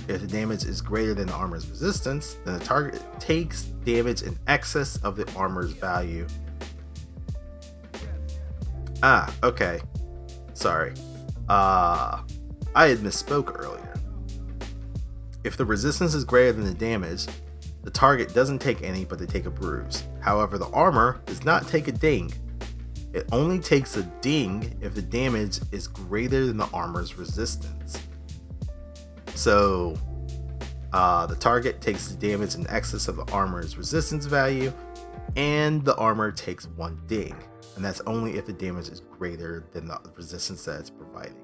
If the damage is greater than the armor's resistance, then the target takes damage in excess of the armor's value. Okay. Sorry. I had misspoke earlier. If the resistance is greater than the damage, the target doesn't take any, but they take a bruise. However, the armor does not take a ding. It only takes a ding if the damage is greater than the armor's resistance. So, the target takes the damage in excess of the armor's resistance value, and the armor takes 1 ding. And that's only if the damage is greater than the resistance that it's providing.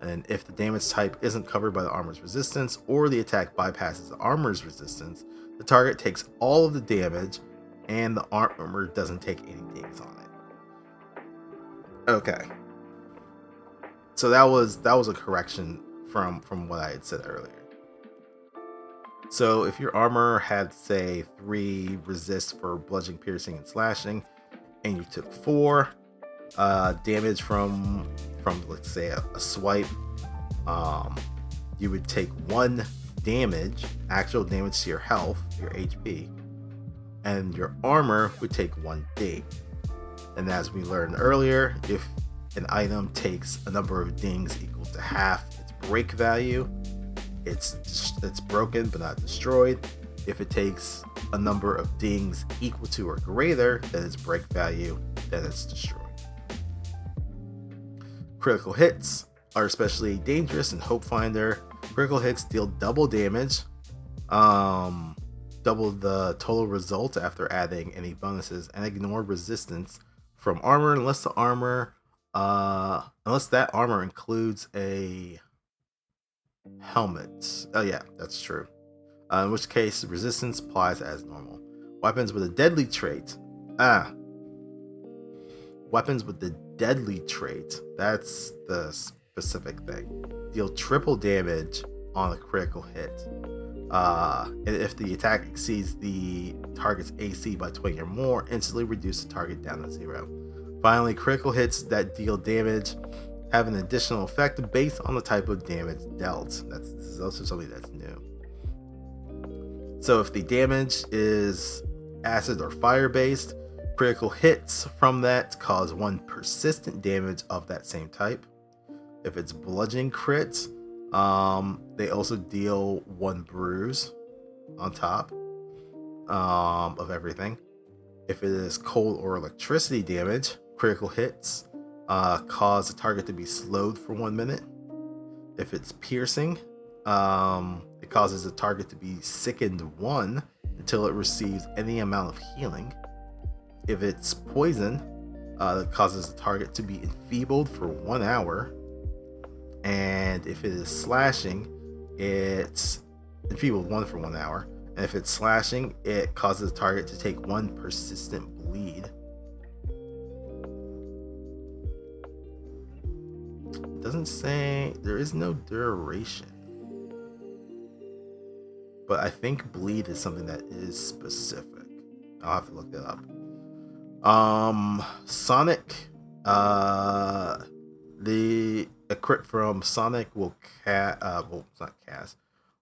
And if the damage type isn't covered by the armor's resistance, or the attack bypasses the armor's resistance, the target takes all of the damage, and the armor doesn't take any dings on it. Okay. So that was a correction from what I had said earlier. So if your armor had, say, 3 resist for bludgeoning, piercing, and slashing, and you took 4 damage from let's say a swipe, you would take 1 damage, actual damage to your health, your HP, and your armor would take 1 ding. And as we learned earlier, if an item takes a number of dings equal to half its break value, it's broken but not destroyed. If it takes a number of dings equal to or greater than its break value, then it's destroyed. Critical hits are especially dangerous in Hopefinder. Critical hits deal double damage, double the total result after adding any bonuses, and ignore resistance from armor unless that armor includes a helmet. Oh yeah, that's true. In which case, resistance applies as normal. Weapons with a deadly trait. Weapons with the deadly trait. That's the specific thing. Deal triple damage on a critical hit. And if the attack exceeds the target's AC by 20 or more, instantly reduce the target down to 0. Finally, critical hits that deal damage have an additional effect based on the type of damage dealt. This is also something that's new. So if the damage is acid or fire based, critical hits from that cause 1 persistent damage of that same type. If it's bludgeoning crits, they also deal 1 bruise on top of everything. If it is cold or electricity damage, critical hits cause the target to be slowed for 1 minute. If it's piercing, it causes the target to be sickened 1 until it receives any amount of healing. If it's poison, it causes the target to be enfeebled for 1 hour. And if it is slashing, it's enfeebled 1 for 1 hour. And if it's slashing, it causes the target to take 1 persistent bleed. It doesn't say, there is no duration. But I think bleed is something that is specific. I'll have to look that up. Sonic, a crit from Sonic will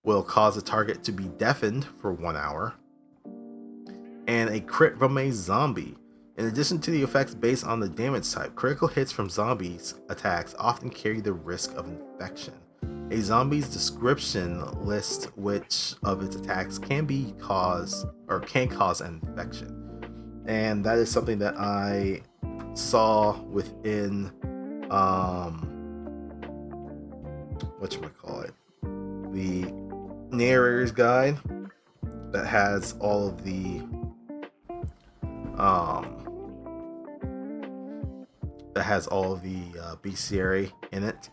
will cause the target to be deafened for 1 hour. And a crit from a zombie. In addition to the effects based on the damage type, critical hits from zombies attacks often carry the risk of infection. A zombie's description lists which of its attacks can cause an infection. And that is something that I saw within the narrator's guide that has all of the bestiary in it.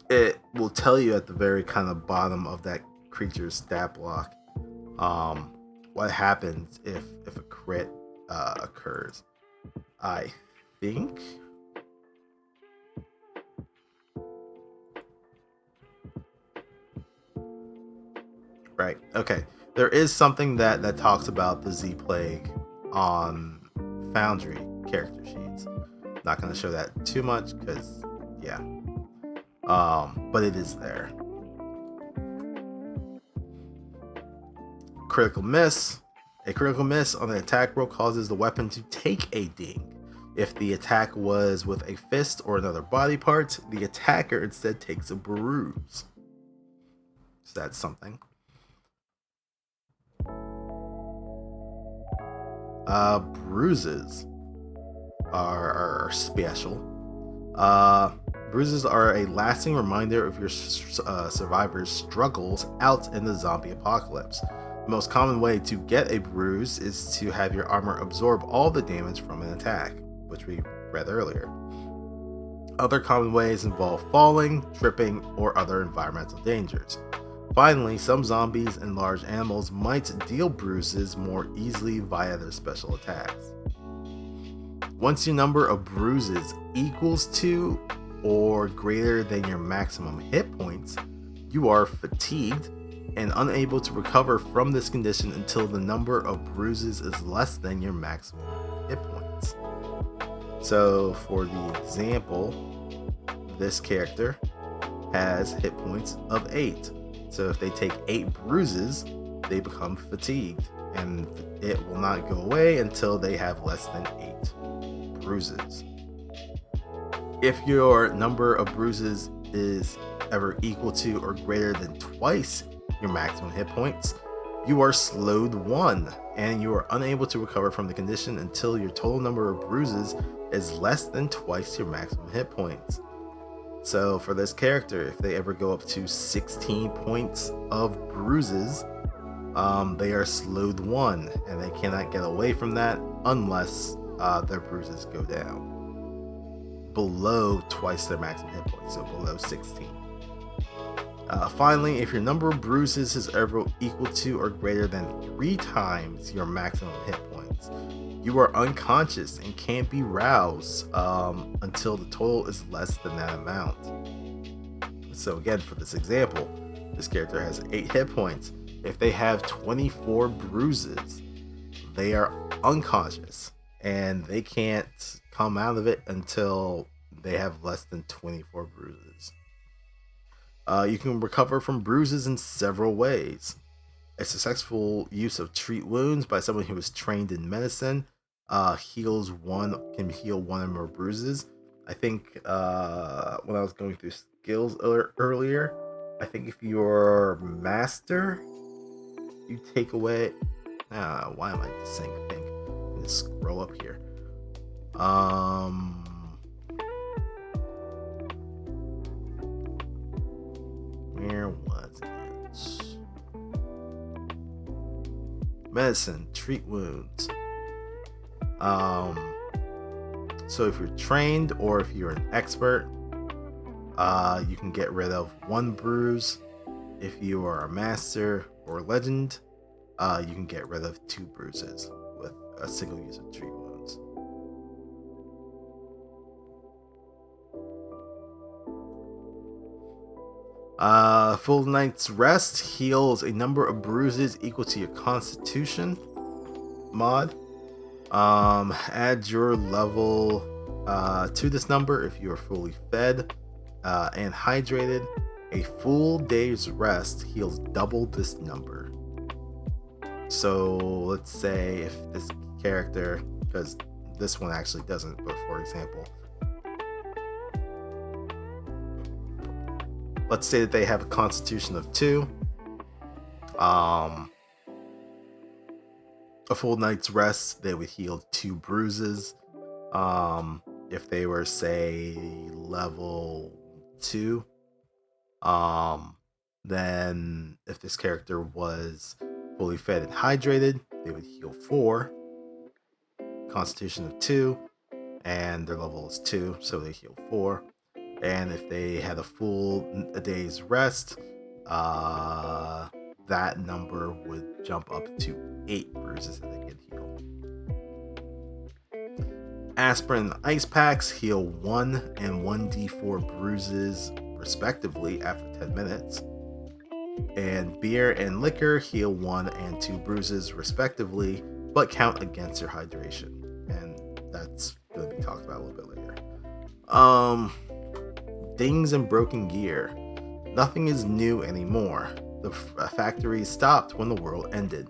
It will tell you at the very kind of bottom of that creature's stat block what happens if a crit occurs. I think right. Okay. There is something that talks about the Z Plague on Foundry character sheets. Not going to show that too much because, yeah. But it is there. Critical miss. A critical miss on the attack roll causes the weapon to take a ding. If the attack was with a fist or another body part, the attacker instead takes a bruise. So that's something. Bruises are special. Bruises are a lasting reminder of your survivor's struggles out in the zombie apocalypse. The most common way to get a bruise is to have your armor absorb all the damage from an attack, which we read earlier. Other common ways involve falling, tripping, or other environmental dangers. Finally, some zombies and large animals might deal bruises more easily via their special attacks. Once your number of bruises equals to or greater than your maximum hit points, you are fatigued and unable to recover from this condition until the number of bruises is less than your maximum hit points. So for the example, this character has hit points of 8. So if they take 8 bruises, they become fatigued, and it will not go away until they have less than 8 bruises. If your number of bruises is ever equal to or greater than twice your maximum hit points, you are slowed 1, and you are unable to recover from the condition until your total number of bruises is less than twice your maximum hit points. So for this character, if they ever go up to 16 points of bruises, they are slowed 1, and they cannot get away from that unless their bruises go down below twice their maximum hit points, so below 16. Finally, if your number of bruises is ever equal to or greater than 3 times your maximum hit points, you are unconscious and can't be roused until the total is less than that amount. So again, for this example, this character has 8 hit points. If they have 24 bruises, they are unconscious and they can't come out of it until they have less than 24 bruises. You can recover from bruises in several ways. A successful use of treat wounds by someone who is trained in medicine can heal one or more bruises. I think when I was going through skills earlier, I think if you're master, you take away. Why am I just saying I think? Let me scroll up here. Where was it? Medicine, treat wounds. So if you're trained or if you're an expert, you can get rid of 1 bruise. If you are a master or a legend, you can get rid of 2 bruises with a single use of treat wounds. Full Night's Rest heals a number of bruises equal to your Constitution mod. Add your level to this number if you are fully fed and hydrated. A full day's rest heals double this number. So let's say if this character, because this one actually doesn't, but for example, let's say that they have a Constitution of 2. A full night's rest, they would heal 2 bruises. If they were, say, level 2, then if this character was fully fed and hydrated, they would heal 4. Constitution of 2, and their level is 2, so they heal 4. And if they had a day's rest, that number would jump up to 8 bruises that they could heal. Aspirin and ice packs heal 1 and 1d4 bruises respectively after 10 minutes. And beer and liquor heal 1 and 2 bruises respectively, but count against your hydration. And that's going to be talked about a little bit later. Dings and broken gear. Nothing is new anymore. The factory stopped when the world ended.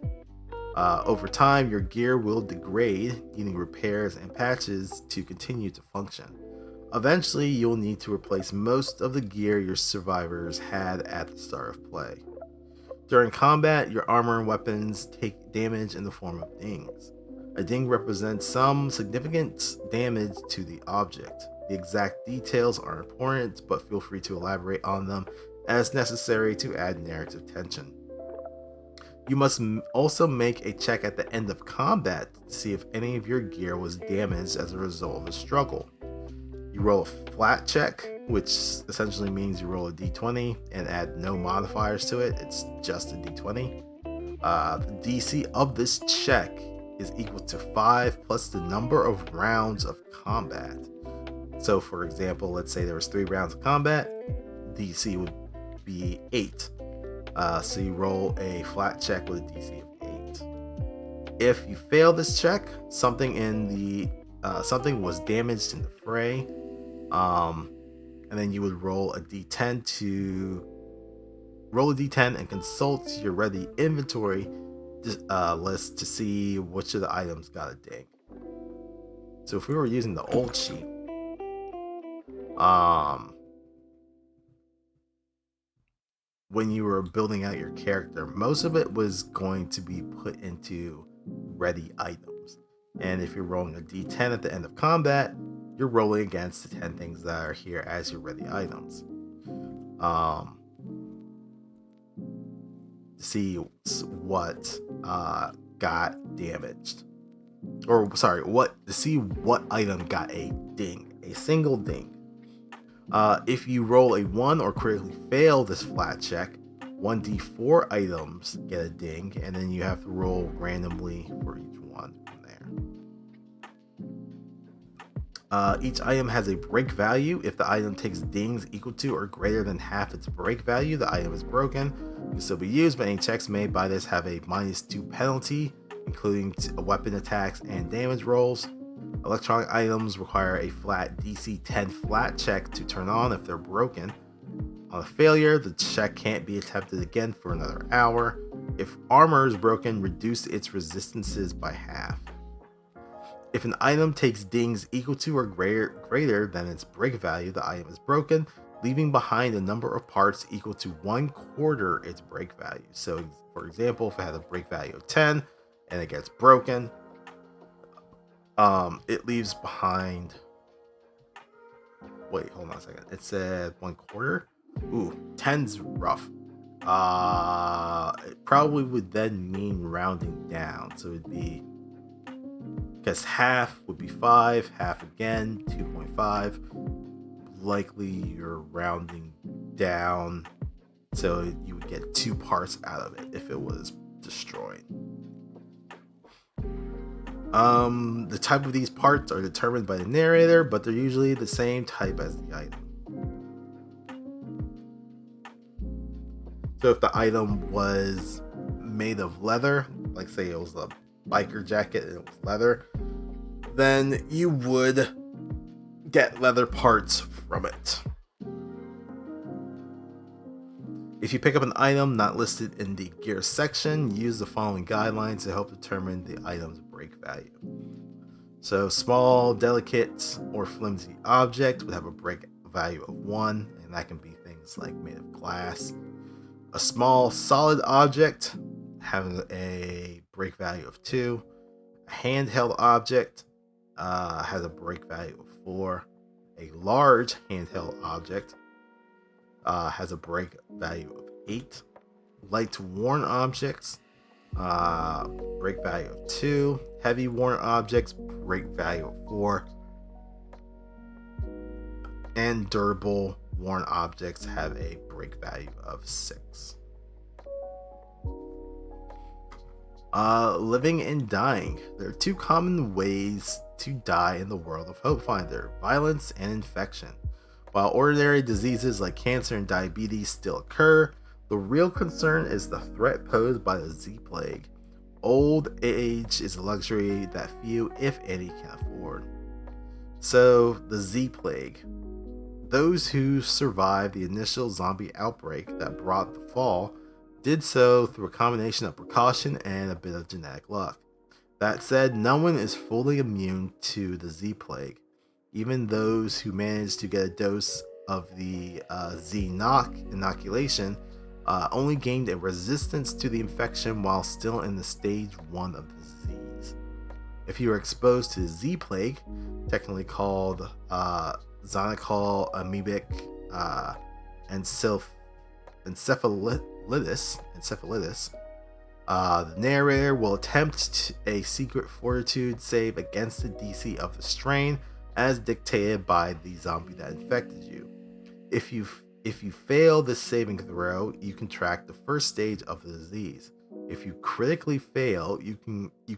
Over time, your gear will degrade, needing repairs and patches to continue to function. Eventually, you'll need to replace most of the gear your survivors had at the start of play. During combat, your armor and weapons take damage in the form of dings. A ding represents some significant damage to the object. The exact details are important, but feel free to elaborate on them as necessary to add narrative tension. You must also make a check at the end of combat to see if any of your gear was damaged as a result of a struggle. You roll a flat check, which essentially means you roll a d20 and add no modifiers to it. It's just a d20. The DC of this check is equal to 5 plus the number of rounds of combat. So for example, let's say there was 3 rounds of combat, DC would be 8. So you roll a flat check with a DC of 8. If you fail this check, something was damaged in the fray, and then you would roll a d10 and consult your ready inventory list to see which of the items got a ding. So if we were using the old sheet, when you were building out your character, most of it was going to be put into ready items. And if you're rolling a d10 at the end of combat, you're rolling against the 10 things that are here as your ready items. To see what got damaged. To see what item got a ding, a single ding. If you roll a 1 or critically fail this flat check, 1d4 items get a ding, and then you have to roll randomly for each one from Each item has a break value. If the item takes dings equal to or greater than half its break value, the item is broken. It can still be used, but any checks made by this have a -2 penalty, including weapon attacks and damage rolls. Electronic items require a flat DC 10 flat check to turn on if they're broken. On a failure, the check can't be attempted again for another hour. If armor is broken, reduce its resistances by half. If an item takes dings equal to or greater than its break value, the item is broken, leaving behind a number of parts equal to 1/4 its break value. So, for example, if it has a break value of 10 and it gets broken, it leaves behind. Wait, hold on a second. It said 1/4. Ooh, 10's rough. It probably would then mean rounding down. So it'd be, because half would be 5, half again, 2.5. Likely you're rounding down. So you would get 2 parts out of it if it was destroyed. The type of these parts are determined by the narrator, but they're usually the same type as the item. So if the item was made of leather, like say it was a biker jacket and it was leather, then you would get leather parts from it. If you pick up an item not listed in the gear section, use the following guidelines to help determine the item's break value. So small, delicate, or flimsy object would have a break value of 1, and that can be things like made of glass. A small, solid object having a break value of 2. A handheld object has a break value of 4. A large handheld object has a break value of 8. Light worn objects, break value of 2. Heavy worn objects, break value of 4. And durable worn objects have a break value of 6. Living and dying. There are 2 common ways to die in the world of Hopefinder: violence and infection. While ordinary diseases like cancer and diabetes still occur, the real concern is the threat posed by the Z-Plague. Old age is a luxury that few, if any, can afford. So, the Z-Plague. Those who survived the initial zombie outbreak that brought the fall did so through a combination of precaution and a bit of genetic luck. That said, no one is fully immune to the Z-Plague. Even those who managed to get a dose of the Z-Knock inoculation only gained a resistance to the infection while still in the stage 1 of the disease. If you were exposed to the Z-Plague, technically called zonocal amoebic encephalitis, the narrator will attempt a secret fortitude save against the DC of the strain as dictated by the zombie that infected you. If you fail this saving throw, you contract the first stage of the disease. If you critically fail, you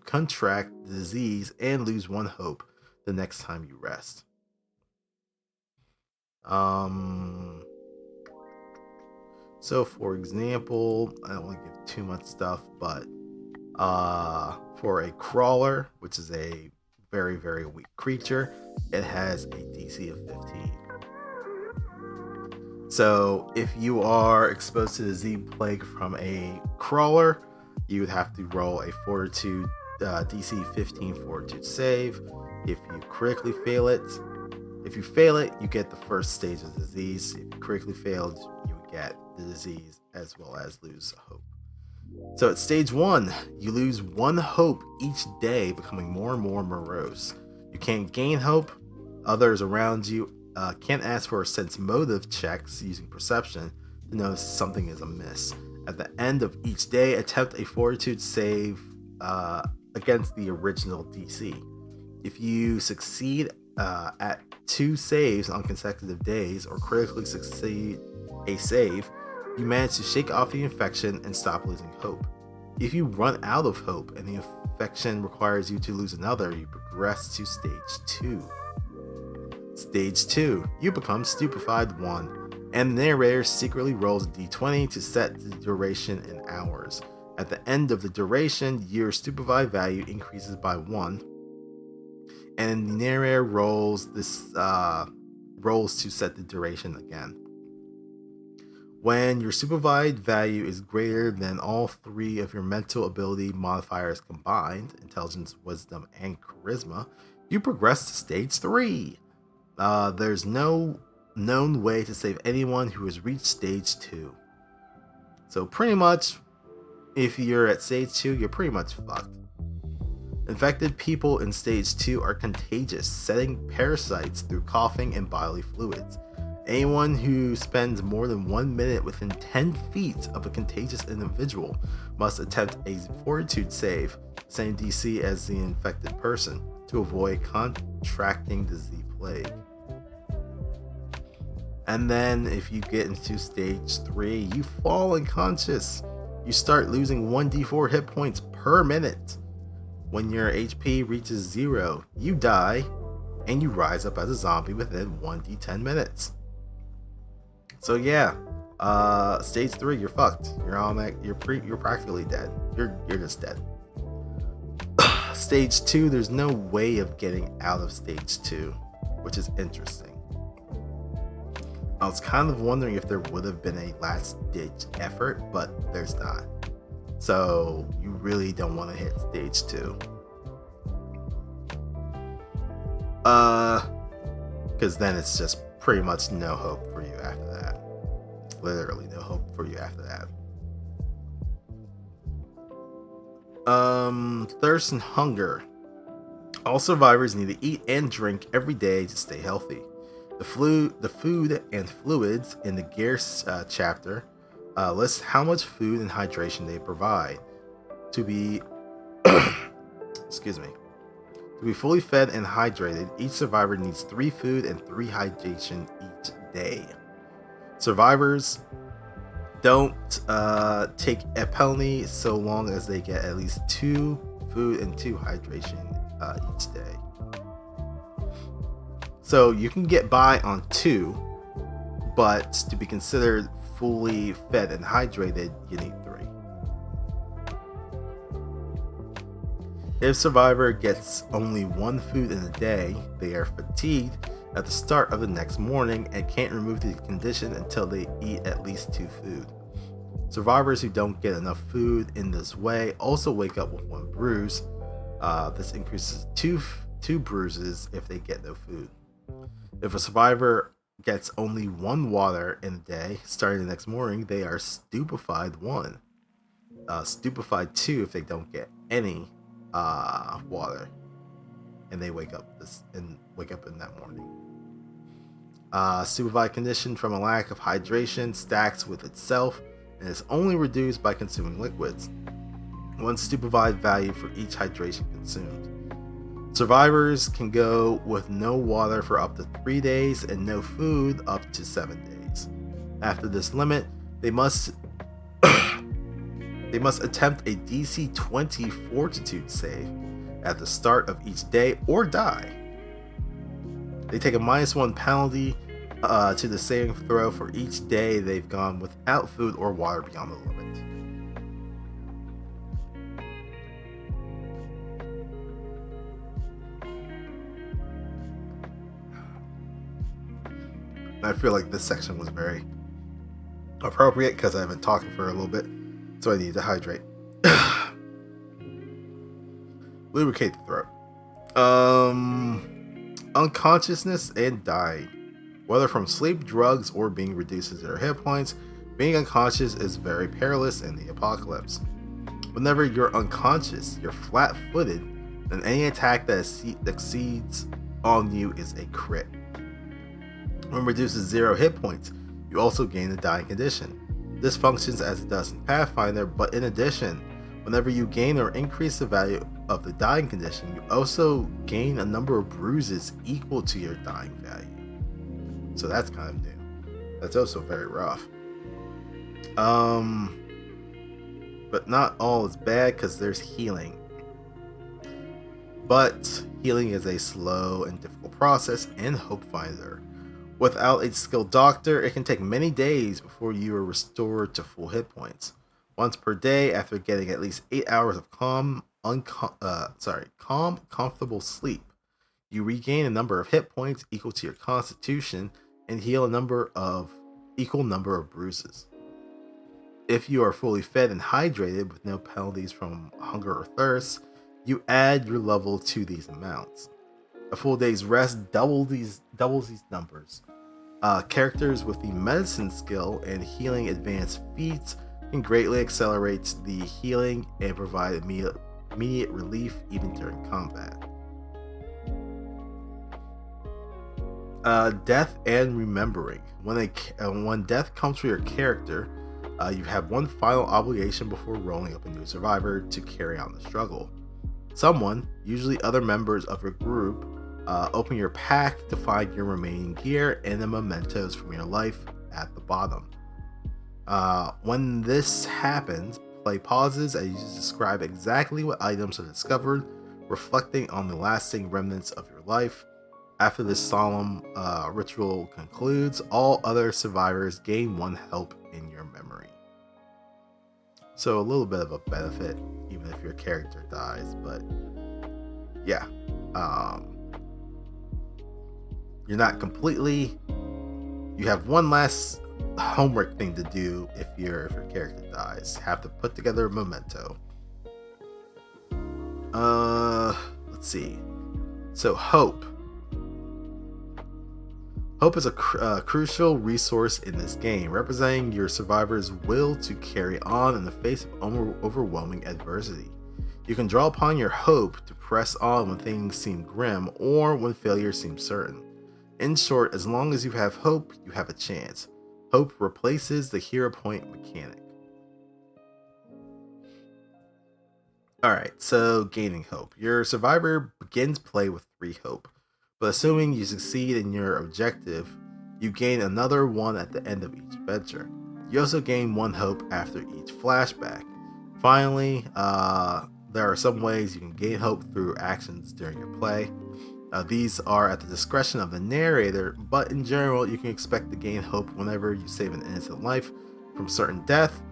contract the disease and lose 1 hope the next time you rest. So for example, I don't want to give too much stuff, but for a crawler, which is a very, very weak creature, it has a DC of 15. So if you are exposed to the Z-Plague from a crawler, you would have to roll a fortitude DC 15 fortitude save. If you critically fail it, you get the first stage of the disease. If you critically failed, you would get the disease as well as lose hope. So at stage 1, you lose 1 hope each day, becoming more and more morose. You can't gain hope. Others around you can't ask for sense motive checks using perception to know something is amiss. At the end of each day, attempt a fortitude save against the original DC. If you succeed at 2 saves on consecutive days or critically succeed a save, you manage to shake off the infection and stop losing hope. If you run out of hope and the infection requires you to lose another, you progress to stage 2. Stage 2, you become Stupefied 1, and the narrator secretly rolls a d20 to set the duration in hours. At the end of the duration, your Stupefied value increases by 1, and the narrator rolls to set the duration again. When your Stupefied value is greater than all 3 of your mental ability modifiers combined, intelligence, wisdom, and charisma, you progress to Stage 3. There's no known way to save anyone who has reached Stage 2. So pretty much, if you're at Stage 2, you're pretty much fucked. Infected people in Stage 2 are contagious, setting parasites through coughing and bodily fluids. Anyone who spends more than 1 minute within 10 feet of a contagious individual must attempt a fortitude save, same DC as the infected person, to avoid contracting the Z plague. And then if you get into Stage 3, you fall unconscious. You start losing 1d4 hit points per minute. When your HP reaches 0, you die, and you rise up as a zombie within 1d10 minutes. So yeah, Stage 3, you're fucked. You're practically dead. You're just dead. Stage 2, there's no way of getting out of Stage 2, which is interesting. I was kind of wondering if there would have been a last-ditch effort, but there's not. So you really don't want to hit Stage 2. Because then it's just pretty much no hope for you after that. Literally no hope for you after that. Thirst and hunger. All survivors need to eat and drink every day to stay healthy. The food and fluids in the gear chapter lists how much food and hydration they provide. To be excuse me. To be fully fed and hydrated, each survivor needs 3 food and 3 hydration each day. Survivors don't take a penalty so long as they get at least 2 food and 2 hydration each day. So you can get by on 2, but to be considered fully fed and hydrated, you need 3. If survivor gets only 1 food in a day, they are fatigued at the start of the next morning and can't remove the condition until they eat at least 2 food. Survivors who don't get enough food in this way also wake up with 1 bruise. This increases 2 bruises if they get no food. If a survivor gets only 1 water in a day, starting the next morning, they are Stupefied 1. Stupefied 2 if they don't get any water, and they wake up in that morning. Stupefied condition from a lack of hydration stacks with itself and is only reduced by consuming liquids. 1 Stupefied value for each hydration consumed. Survivors can go with no water for up to 3 days and no food up to 7 days. After this limit, they must attempt a DC 20 fortitude save at the start of each day or die. They take a -1 penalty to the saving throw for each day they've gone without food or water beyond the limit. I feel like this section was very appropriate because I've been talking for a little bit, so I need to hydrate. Lubricate the throat. Unconsciousness and dying. Whether from sleep, drugs, or being reduced to 0 hit points, being unconscious is very perilous in the apocalypse. Whenever you're unconscious, you're flat-footed, and any attack that exceeds on you is a crit. When reduces 0 hit points, you also gain the dying condition. This functions as it does in Pathfinder, but in addition, whenever you gain or increase the value of the dying condition, you also gain a number of bruises equal to your dying value. So that's kind of new. That's also very rough. But not all is bad because there's healing. but healing is a slow and difficult process in Hopefinder. Without a skilled doctor, it can take many days before you are restored to full hit points. Once per day, after getting at least 8 hours of calm, comfortable sleep, you regain a number of hit points equal to your constitution and heal a equal number of bruises. If you are fully fed and hydrated with no penalties from hunger or thirst, you add your level to these amounts. A full day's rest doubles these numbers. Characters with the medicine skill and healing advanced feats can greatly accelerate the healing and provide immediate relief even during combat. Death and remembering. When death comes for your character, you have one final obligation before rolling up a new survivor to carry on the struggle. Someone, usually other members of your group, open your pack to find your remaining gear and the mementos from your life at the bottom. When this happens, play pauses as you describe exactly what items are discovered, reflecting on the lasting remnants of your life. After this solemn ritual concludes, all other survivors gain 1 hope in your memory. So a little bit of a benefit, even if your character dies, but yeah. You're not completely... You have one last homework thing to do if your character dies. Have to put together a memento. Let's see. So Hope. Hope is a crucial resource in this game, representing your survivor's will to carry on in the face of overwhelming adversity. You can draw upon your hope to press on when things seem grim or when failure seems certain. In short, as long as you have hope, you have a chance. Hope replaces the hero point mechanic. Alright, so gaining hope. Your survivor begins play with 3 hope. But assuming you succeed in your objective, you gain another 1 at the end of each adventure. You also gain 1 hope after each flashback. Finally, there are some ways you can gain hope through actions during your play. These are at the discretion of the narrator, but in general, you can expect to gain hope whenever you save an innocent life from certain death,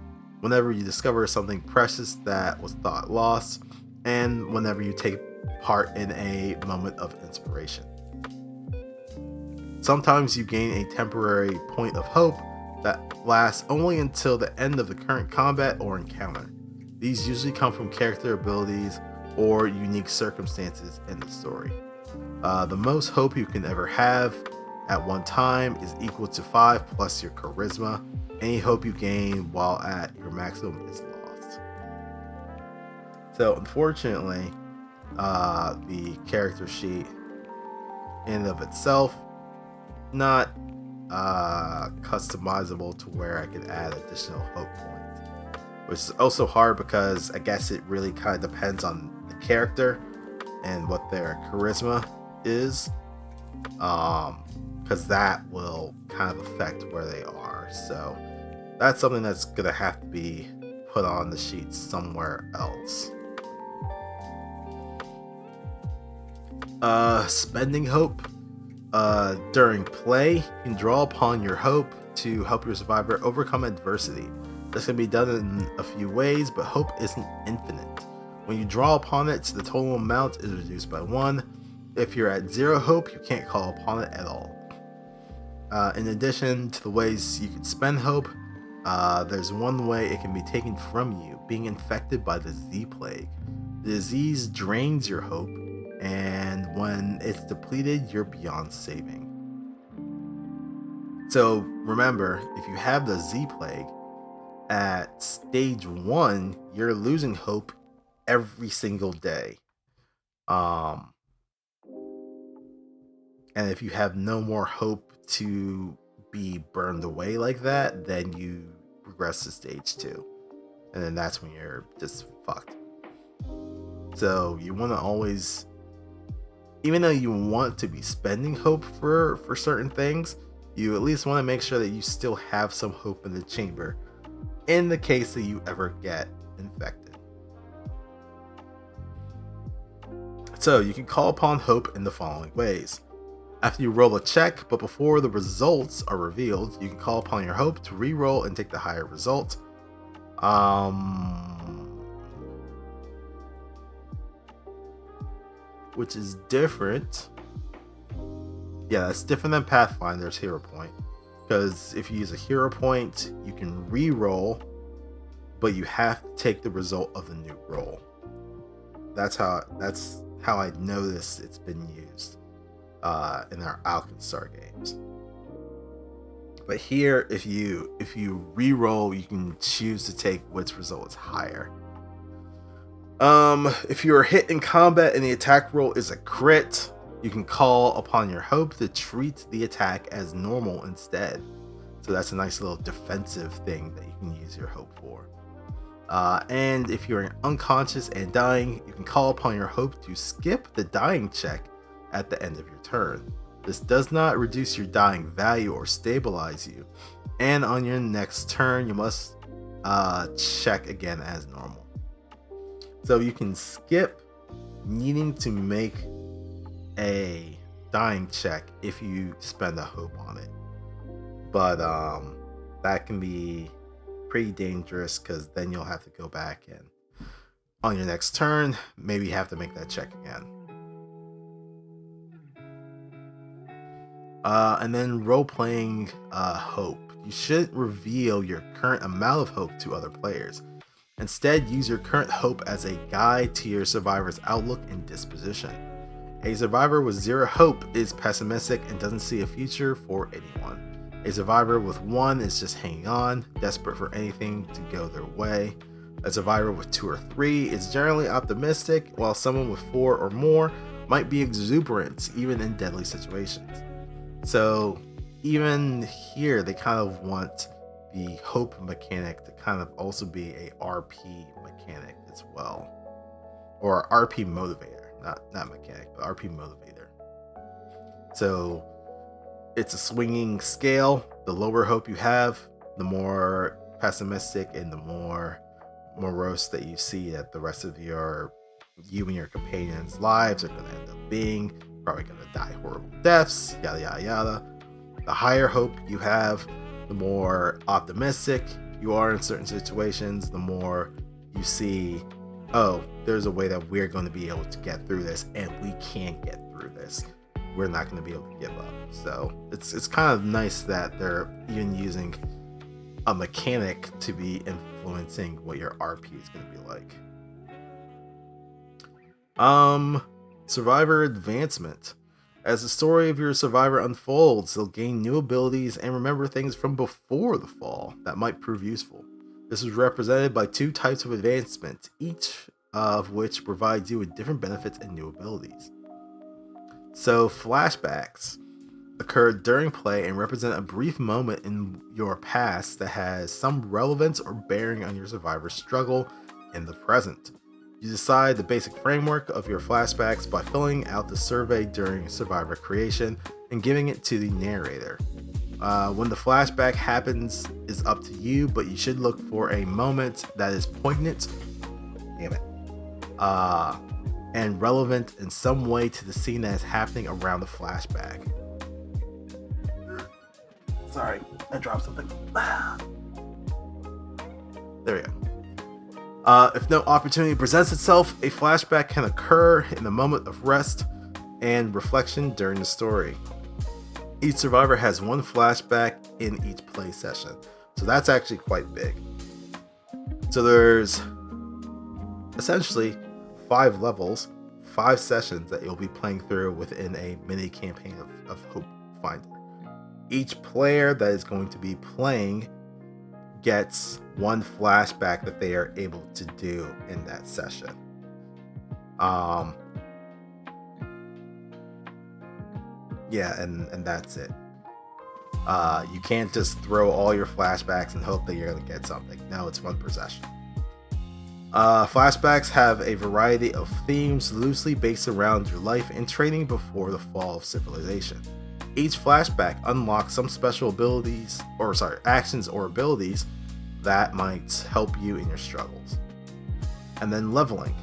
whenever you discover something precious that was thought lost, and whenever you take part in a moment of inspiration. Sometimes you gain a temporary point of hope that lasts only until the end of the current combat or encounter. These usually come from character abilities or unique circumstances in the story. The most hope you can ever have at one time is equal to 5 plus your charisma. Any hope you gain while at your maximum is lost. So unfortunately, the character sheet in and of itself not customizable to where I could add additional hope points, which is also hard because I guess it really kind of depends on the character and what their charisma is, because that will kind of affect where they are. So that's something that's gonna have to be put on the sheet somewhere else. Spending hope. During play, you can draw upon your hope to help your survivor overcome adversity. This can be done in a few ways, but hope isn't infinite. When you draw upon it, the total amount is reduced by 1. If you're at 0 hope, you can't call upon it at all. In addition to the ways you can spend hope, there's one way it can be taken from you, being infected by the Z Plague. The disease drains your hope, and when it's depleted, you're beyond saving. So remember, if you have the Z Plague, at stage 1, you're losing hope every single day. And if you have no more hope to be burned away like that, then you progress to stage 2. And then that's when you're just fucked. So you want to always, even though you want to be spending hope for certain things, you at least want to make sure that you still have some hope in the chamber in the case that you ever get infected. So you can call upon hope in the following ways. After you roll a check, but before the results are revealed, you can call upon your hope to re-roll and take the higher result. Which is different. Yeah, that's different than Pathfinder's hero point. Because if you use a hero point, you can re-roll, but you have to take the result of the new roll. That's how I noticed it's been used in our Alkenstar games. But here, if you re-roll, you can choose to take which result is higher. If you are hit in combat and the attack roll is a crit, you can call upon your hope to treat the attack as normal instead. So that's a nice little defensive thing that you can use your hope for. And if you're unconscious and dying, you can call upon your hope to skip the dying check at the end of your turn. This does not reduce your dying value or stabilize you, and on your next turn you must check again as normal. So you can skip needing to make a dying check if you spend a hope on it, but that can be pretty dangerous because then you'll have to go back and on your next turn maybe you have to make that check again. And then role-playing hope. You shouldn't reveal your current amount of hope to other players. Instead, use your current hope as a guide to your survivor's outlook and disposition. A survivor with 0 hope is pessimistic and doesn't see a future for anyone. A survivor with 1 is just hanging on, desperate for anything to go their way. A survivor with 2 or 3 is generally optimistic, while someone with 4 or more might be exuberant, even in deadly situations. So even here, they kind of want the hope mechanic to kind of also be a RP mechanic as well, or RP motivator, not mechanic, but RP motivator. So it's a swinging scale. The lower hope you have, the more pessimistic and the more morose that you see that the rest of you and your companions' lives are going to end up being. Probably going to die horrible deaths, yada yada yada. The higher hope you have, the more optimistic you are in certain situations, the more you see, oh, there's a way that we're going to be able to get through this, and we can get through this. We're not going to be able to give up. So it's kind of nice that they're even using a mechanic to be influencing what your RP is going to be like. Survivor advancement. As the story of your survivor unfolds, they'll gain new abilities and remember things from before the fall that might prove useful. This is represented by 2 types of advancement, each of which provides you with different benefits and new abilities. So flashbacks occur during play and represent a brief moment in your past that has some relevance or bearing on your survivor's struggle in the present. You decide the basic framework of your flashbacks by filling out the survey during survivor creation and giving it to the narrator. When the flashback happens is up to you, but you should look for a moment that is poignant, and relevant in some way to the scene that is happening around the flashback. Sorry, I dropped something. There we go. If no opportunity presents itself, a flashback can occur in the moment of rest and reflection during the story. Each survivor has 1 flashback in each play session, so that's actually quite big. So there's essentially 5 levels, 5 sessions that you'll be playing through within a mini campaign of Hopefinder. Each player that is going to be playing gets 1 flashback that they are able to do in that session. Yeah, and that's it. You can't just throw all your flashbacks and hope that you're going to get something. No, it's 1 per session. Flashbacks have a variety of themes loosely based around your life and training before the fall of civilization. Each flashback unlocks some special actions or abilities that might help you in your struggles. And then leveling.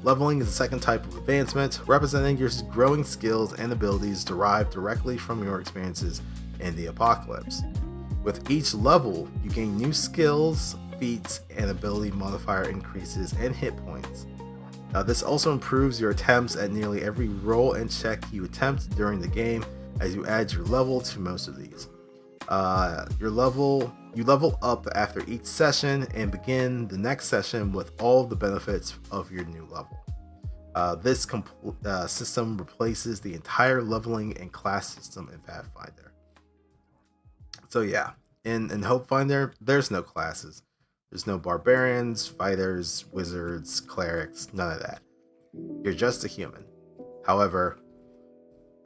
Leveling is the second type of advancement, representing your growing skills and abilities derived directly from your experiences in the apocalypse. With each level, you gain new skills, feats, and ability modifier increases and hit points. This also improves your attempts at nearly every roll and check you attempt during the game as you add your level to most of these. You level up after each session and begin the next session with all of the benefits of your new level. This system replaces the entire leveling and class system in Pathfinder. So yeah, in Hopefinder, there's no classes. There's no barbarians, fighters, wizards, clerics, none of that. You're just a human. However,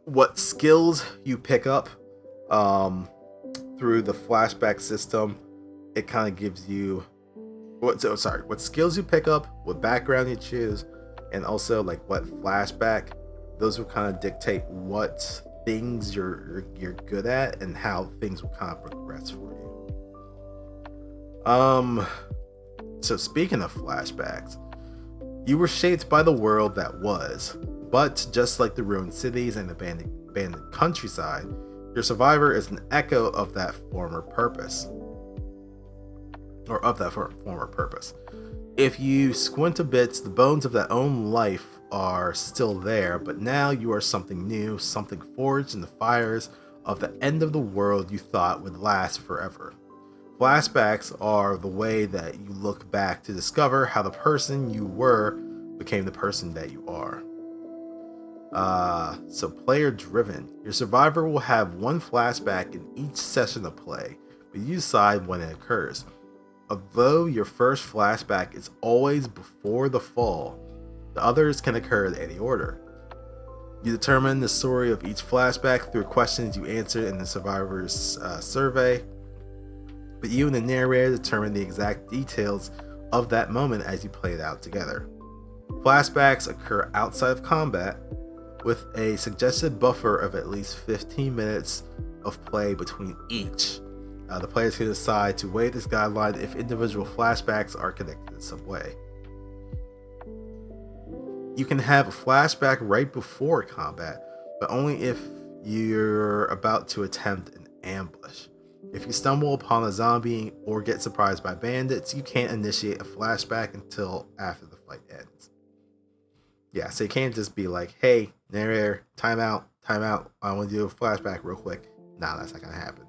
what skills you pick up through the flashback system, it kind of gives you what skills you pick up, what background you choose, and also like what flashback, those will kind of dictate what things you're good at and how things will kind of progress for you. So speaking of flashbacks, you were shaped by the world that was, but just like the ruined cities and abandoned countryside, your survivor is an echo of that former purpose. If you squint a bit, the bones of that own life are still there, but now you are something new, something forged in the fires of the end of the world you thought would last forever. Flashbacks are the way that you look back to discover how the person you were became the person that you are. So player driven. Your survivor will have one flashback in each session of play, but you decide when it occurs. Although your first flashback is always before the fall, the others can occur in any order. You determine the story of each flashback through questions you answered in the survivor's survey, but you and the narrator determine the exact details of that moment as you play it out together. Flashbacks occur outside of combat, with a suggested buffer of at least 15 minutes of play between each. The players can decide to waive this guideline if individual flashbacks are connected in some way. You can have a flashback right before combat, but only if you're about to attempt an ambush. If you stumble upon a zombie or get surprised by bandits, you can't initiate a flashback until after the fight ends. Yeah, so you can't just be like, hey, narrator, time out, I want to do a flashback real quick. Nah, that's not going to happen.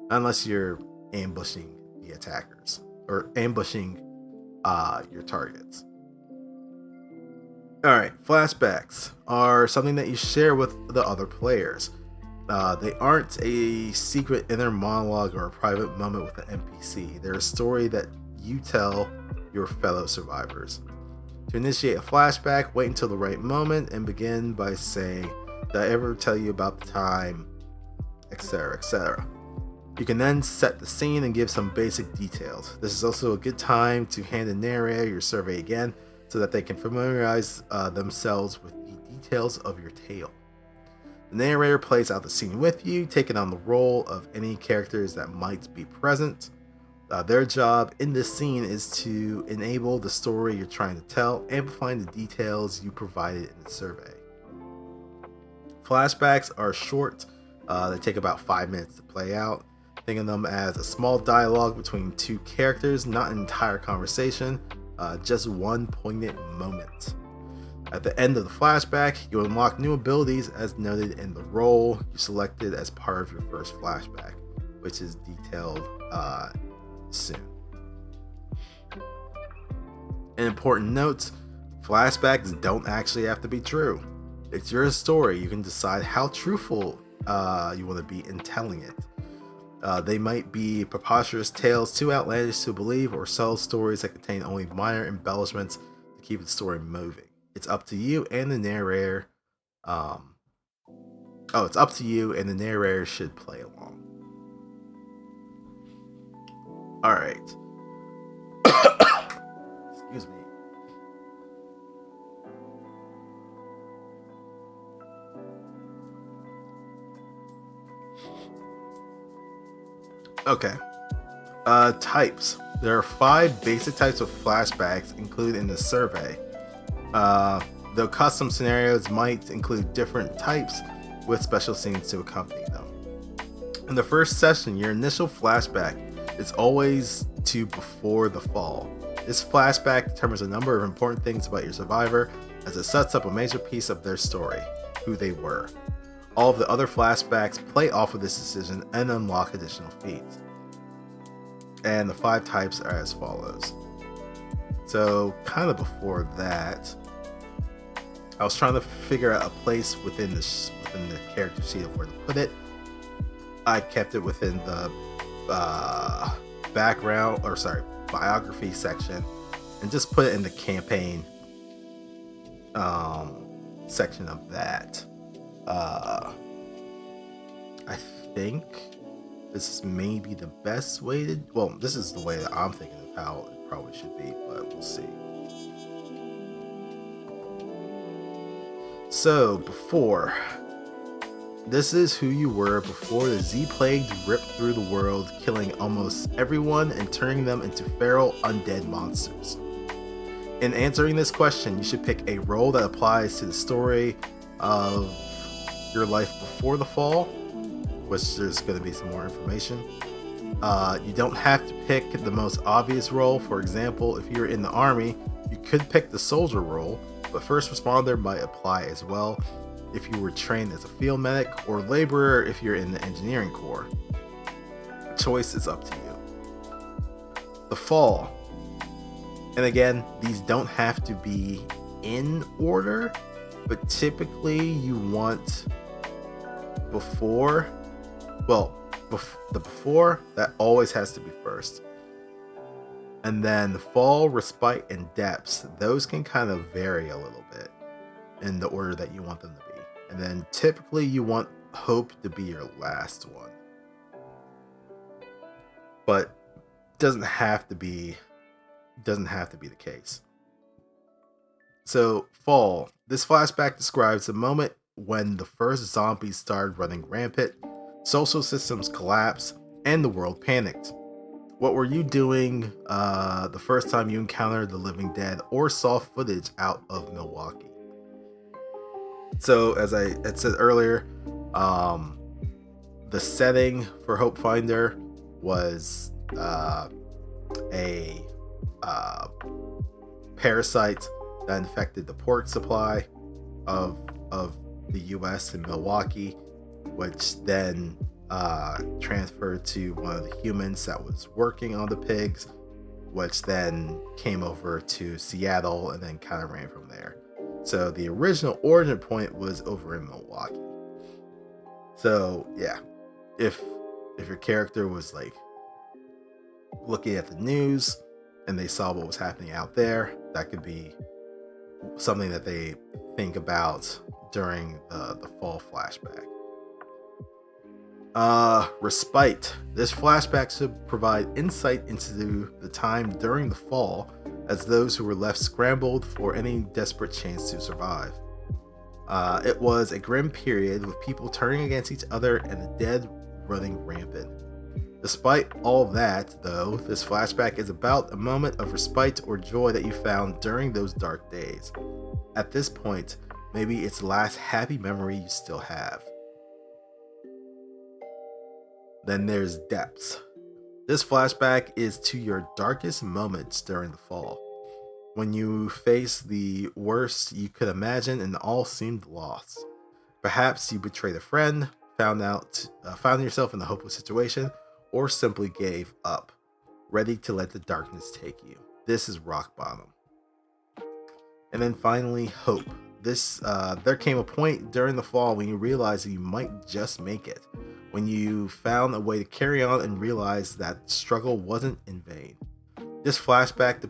Unless you're ambushing the attackers or ambushing your targets. Alright, flashbacks are something that you share with the other players. They aren't a secret inner monologue or a private moment with an NPC. They're a story that you tell your fellow survivors. To initiate a flashback, wait until the right moment and begin by saying, "Did I ever tell you about the time?" etc., etc. You can then set the scene and give some basic details. This is also a good time to hand the narrator your survey again so that they can familiarize themselves with the details of your tale. The narrator plays out the scene with you, taking on the role of any characters that might be present. Their job in this scene is to enable the story you're trying to tell, amplifying the details you provided in the survey. Flashbacks are short. They take about 5 minutes to play out. Think of them as a small dialogue between two characters, not an entire conversation, just one poignant moment. At the end of the flashback, you unlock new abilities as noted in the role you selected as part of your first flashback, which is detailed soon. An important note, flashbacks don't actually have to be true. It's your story. You can decide how truthful you want to be in telling it. They might be preposterous tales too outlandish to believe, or subtle stories that contain only minor embellishments to keep the story moving. It's up to you and the narrator. It's up to you and the narrator should play along. Alright. Excuse me. Okay. Types. There are 5 basic types of flashbacks included in the survey. Though custom scenarios might include different types with special scenes to accompany them. In the first session, your initial flashback is always to before the fall. This flashback determines a number of important things about your survivor as it sets up a major piece of their story, who they were. All of the other flashbacks play off of this decision and unlock additional feats. And the 5 types are as follows. So, kind of before that, I was trying to figure out a place within the character sheet of where to put it. I kept it within the biography section, and just put it in the campaign section of that. I think this is maybe the best way to. Well, this is the way that I'm thinking of how it probably should be, but we'll see. So, before. This is who you were before the Z-Plague ripped through the world, killing almost everyone and turning them into feral undead monsters. In answering this question, you should pick a role that applies to the story of your life before the fall, which there's going to be some more information. You don't have to pick the most obvious role. For example, if you're in the army, you could pick the soldier role, but first responder might apply as well if you were trained as a field medic, or laborer if you're in the engineering corps. The choice is up to you. The fall. And again, these don't have to be in order, but typically you want before. Well, the before, that always has to be first. And then the fall, respite, and depths, those can kind of vary a little bit in the order that you want them to be. And then typically you want hope to be your last one. But doesn't have to be the case. So, fall. This flashback describes the moment when the first zombies started running rampant, social systems collapsed, and the world panicked. What were you doing the first time you encountered the living dead or saw footage out of Milwaukee? So, as I had said earlier, the setting for Hopefinder was a parasite that infected the pork supply of the U.S. in Milwaukee, which then transferred to one of the humans that was working on the pigs, which then came over to Seattle and then kind of ran from there. So the original origin point was over in Milwaukee. So yeah, if your character was like looking at the news and they saw what was happening out there, that could be something that they think about during the fall flashback. Respite. This flashback should provide insight into the time during the fall, as those who were left scrambled for any desperate chance to survive. It was a grim period with people turning against each other and the dead running rampant. Despite all that, though, this flashback is about a moment of respite or joy that you found during those dark days. At this point, maybe it's the last happy memory you still have. Then there's depths. This flashback is to your darkest moments during the fall, when you faced the worst you could imagine and all seemed lost. Perhaps you betrayed a friend, found yourself in a hopeless situation, or simply gave up, ready to let the darkness take you. This is rock bottom. And then finally, hope. There came a point during the fall when you realized that you might just make it, when you found a way to carry on and realized that struggle wasn't in vain. This flashback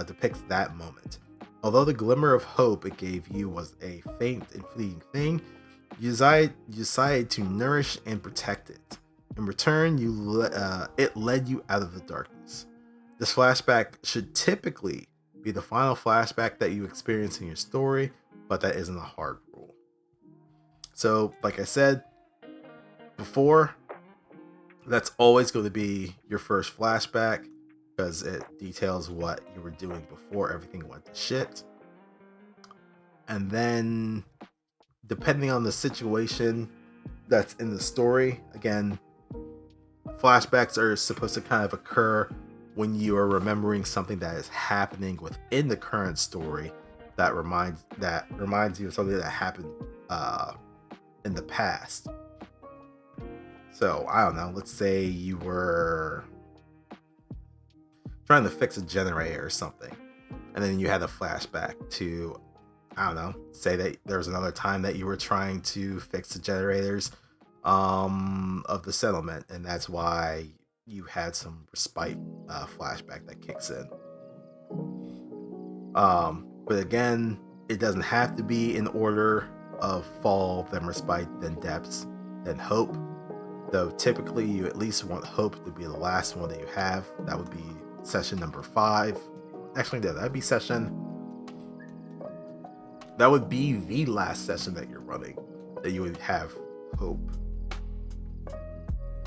depicts that moment. Although the glimmer of hope it gave you was a faint and fleeting thing, you decided to nourish and protect it. In return, it led you out of the darkness. This flashback should typically be the final flashback that you experience in your story, but that isn't a hard rule. So, like I said before, that's always going to be your first flashback, because it details what you were doing before everything went to shit. and then depending on the situation that's in the story, again, flashbacks are supposed to kind of occur when you are remembering something that is happening within the current story that reminds you of something that happened in the past. So I don't know, let's say you were trying to fix a generator or something, and then you had a flashback to, I don't know, say that there was another time that you were trying to fix the generators of the settlement, and that's why you had some respite flashback that kicks in. But again, it doesn't have to be in order of fall, then respite, then depths, then hope. Though typically you at least want hope to be the last one that you have. That would be session number 5. Actually, no, that'd be that would be the last session that you're running that you would have hope.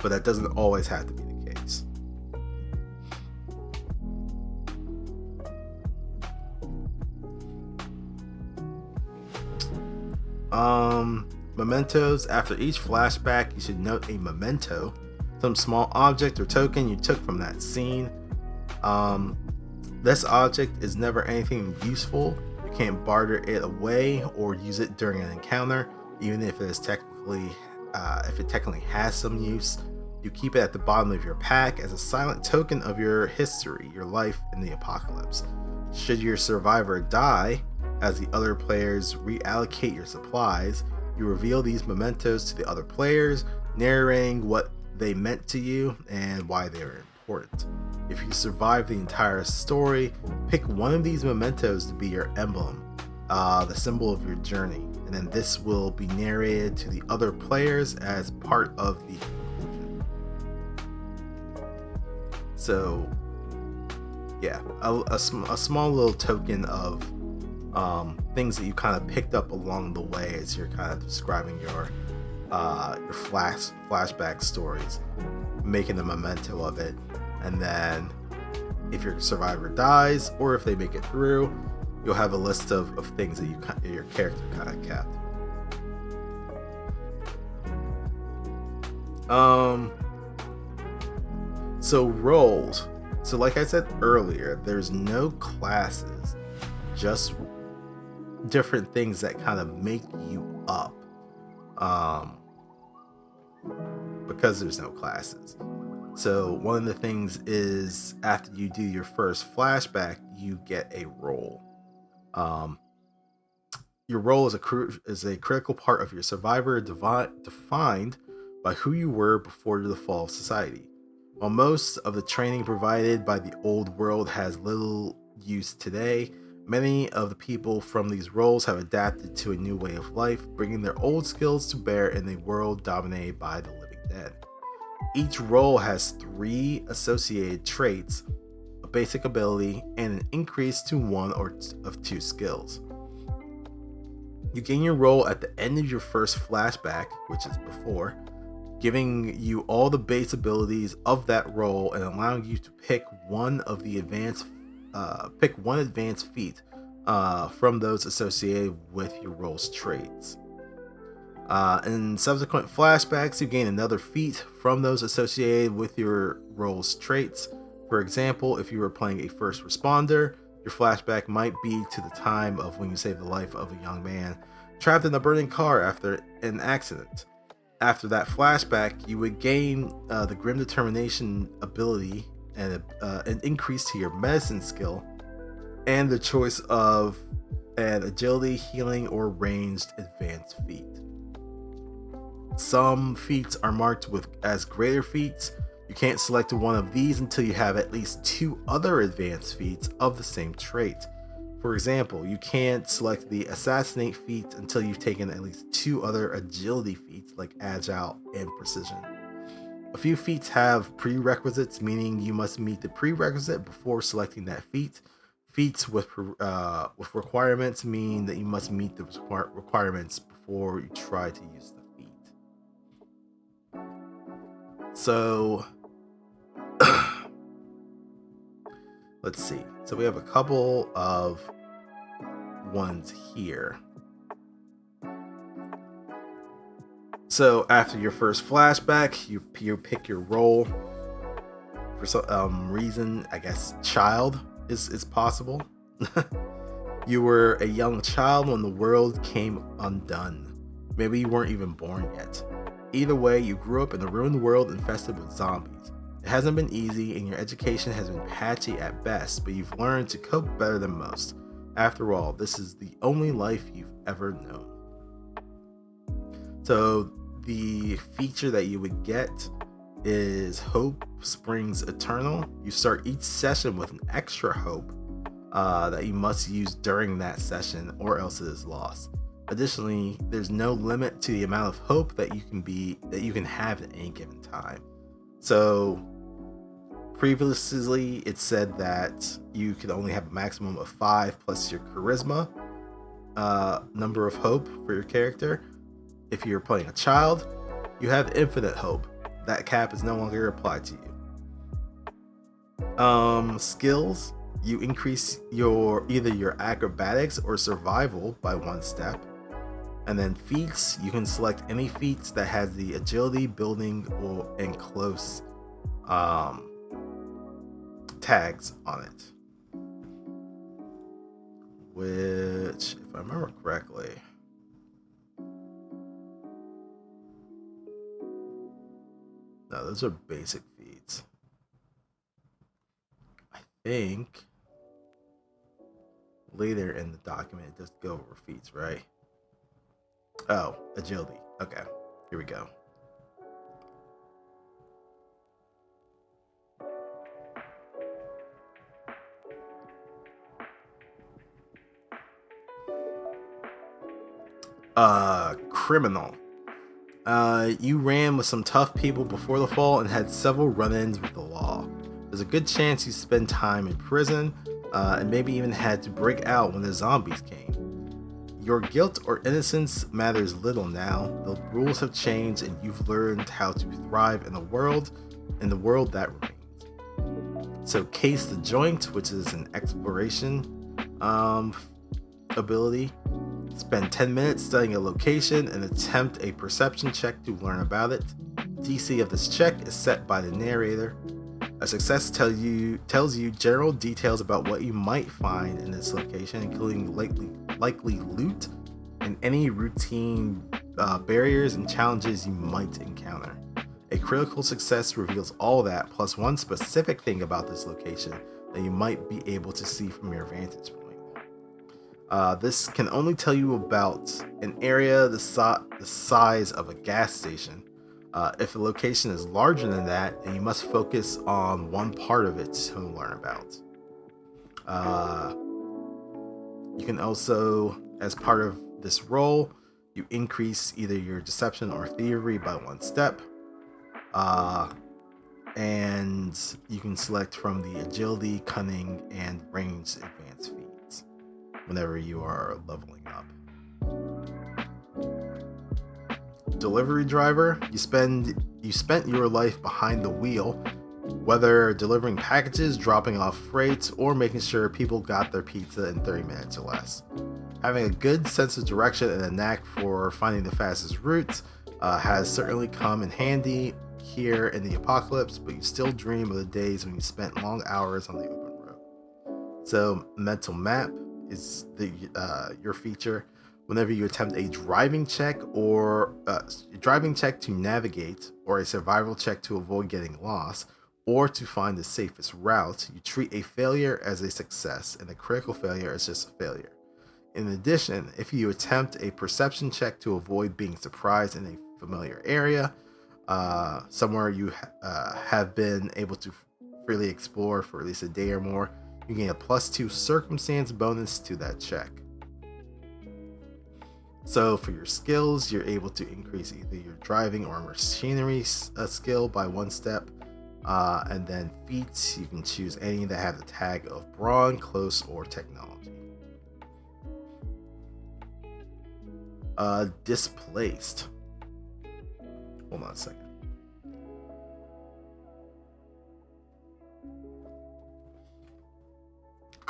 But that doesn't always have to be the case. Mementos. After each flashback, you should note a memento, some small object or token you took from that scene. This object is never anything useful. You can't barter it away or use it during an encounter, even if it is technically has some use. You keep it at the bottom of your pack as a silent token of your history, your life in the apocalypse. Should your survivor die, as the other players reallocate your supplies, you reveal these mementos to the other players, narrating what they meant to you and why they are important. If you survive the entire story, pick one of these mementos to be your emblem, the symbol of your journey, and then this will be narrated to the other players as part of the conclusion. So, yeah, a small little token of things that you kind of picked up along the way as you're kind of describing your flashback stories, making a memento of it, and then if your survivor dies or if they make it through, you'll have a list of things that your character kind of kept. So roles. So like I said earlier, there's no classes, just different things that kind of make you up, because there's no classes. So one of the things is after you do your first flashback, you get a role. Your role is a critical part of your survivor, defined by who you were before the fall of society. While most of the training provided by the old world has little use today, many of the people from these roles have adapted to a new way of life, bringing their old skills to bear in a world dominated by the living dead. Each role has 3 associated traits, a basic ability, and an increase to one or of 2 skills. You gain your role at the end of your first flashback, which is before, giving you all the base abilities of that role and allowing you to pick one advanced feat from those associated with your role's traits. In subsequent flashbacks, you gain another feat from those associated with your role's traits. For example, if you were playing a first responder, your flashback might be to the time of when you saved the life of a young man trapped in a burning car after an accident. After that flashback, you would gain the Grim Determination ability and an increase to your medicine skill, and the choice of an agility, healing, or ranged advanced feat. Some feats are marked as greater feats. You can't select one of these until you have at least 2 other advanced feats of the same trait. For example, you can't select the Assassinate feat until you've taken at least 2 other agility feats like Agile and Precision. A few feats have prerequisites, meaning you must meet the prerequisite before selecting that feat. Feats with requirements mean that you must meet the requirements before you try to use the feat. So, let's see. So we have a couple of ones here. So after your first flashback, you pick your role. For some reason, I guess child is possible. You were a young child when the world came undone. Maybe you weren't even born yet. Either way, you grew up in a ruined world infested with zombies. It hasn't been easy, and your education has been patchy at best, but you've learned to cope better than most. After all, this is the only life you've ever known. So the feature that you would get is Hope Springs Eternal. You start each session with an extra hope that you must use during that session, or else it is lost. Additionally, there's no limit to the amount of hope that you can have at any given time. So previously it said that you could only have a maximum of 5 plus your charisma number of hope for your character. If you're playing a child, you have infinite hope. That cap is no longer applied to you. Skills, you increase either your acrobatics or survival by 1 step. And then feats, you can select any feats that has the agility, building, and close tags on it. Which, if I remember correctly, no, those are basic feats. I think later in the document it does go over feats, right? Oh, agility. Okay, here we go. Criminal. You ran with some tough people before the fall and had several run-ins with the law. There's a good chance you spend time in prison, and maybe even had to break out when the zombies came. Your guilt or innocence matters little now. The rules have changed, and you've learned how to thrive in the world that remains. So, Case the Joint, which is an exploration ability. Spend 10 minutes studying a location and attempt a perception check to learn about it. DC of this check is set by the narrator. A success tells you general details about what you might find in this location, including likely loot and any routine barriers and challenges you might encounter. A critical success reveals all that, plus 1 specific thing about this location that you might be able to see from your vantage point. This can only tell you about an area the size of a gas station. If the location is larger than that, then you must focus on one part of it to learn about. You can also, as part of this role, you increase either your deception or thievery by 1 step. And you can select from the agility, cunning, and range advanced feats whenever you are leveling up. Delivery driver, you spent your life behind the wheel, whether delivering packages, dropping off freight, or making sure people got their pizza in 30 minutes or less. Having a good sense of direction and a knack for finding the fastest route has certainly come in handy here in the apocalypse, but you still dream of the days when you spent long hours on the open road. So, mental map is your feature. Whenever you attempt a driving check to navigate, or a survival check to avoid getting lost, or to find the safest route, you treat a failure as a success, and a critical failure as just a failure. In addition, if you attempt a perception check to avoid being surprised in a familiar area, somewhere you have been able to freely explore for at least a day or more, you gain a +2 circumstance bonus to that check. So for your skills, you're able to increase either your driving or machinery skill by 1 step. And then feats, you can choose any that have the tag of brawn, close, or technology. Displaced. Hold on a second.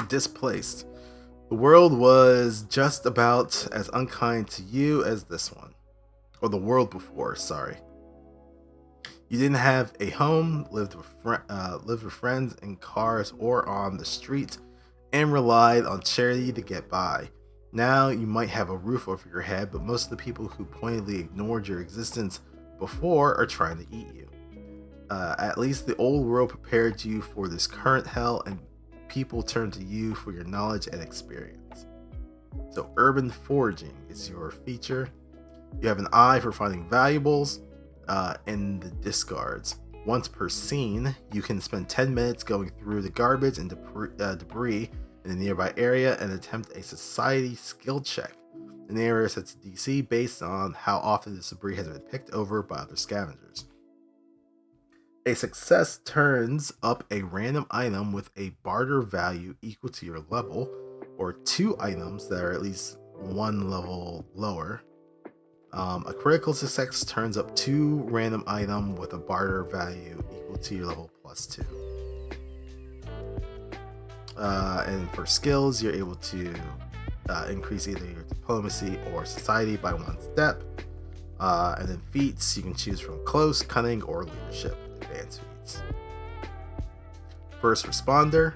Displaced. The world was just about as unkind to you as this one. or the world before, sorry. You didn't have a home, lived with friends in cars or on the street, and relied on charity to get by. Now you might have a roof over your head, but most of the people who pointedly ignored your existence before are trying to eat you. At least the old world prepared you for this current hell, and people turn to you for your knowledge and experience. So urban foraging is your feature. You have an eye for finding valuables in the discards. Once per scene, you can spend 10 minutes going through the garbage and debris in the nearby area and attempt a society skill check. The narrator sets a DC based on how often this debris has been picked over by other scavengers. A success turns up a random item with a barter value equal to your level, or 2 items that are at least 1 level lower. A critical success turns up 2 random items with a barter value equal to your level plus 2. And for skills, you're able to increase either your diplomacy or society by 1 step. And then feats, you can choose from close, cunning, or leadership. Advanced feats. First responder,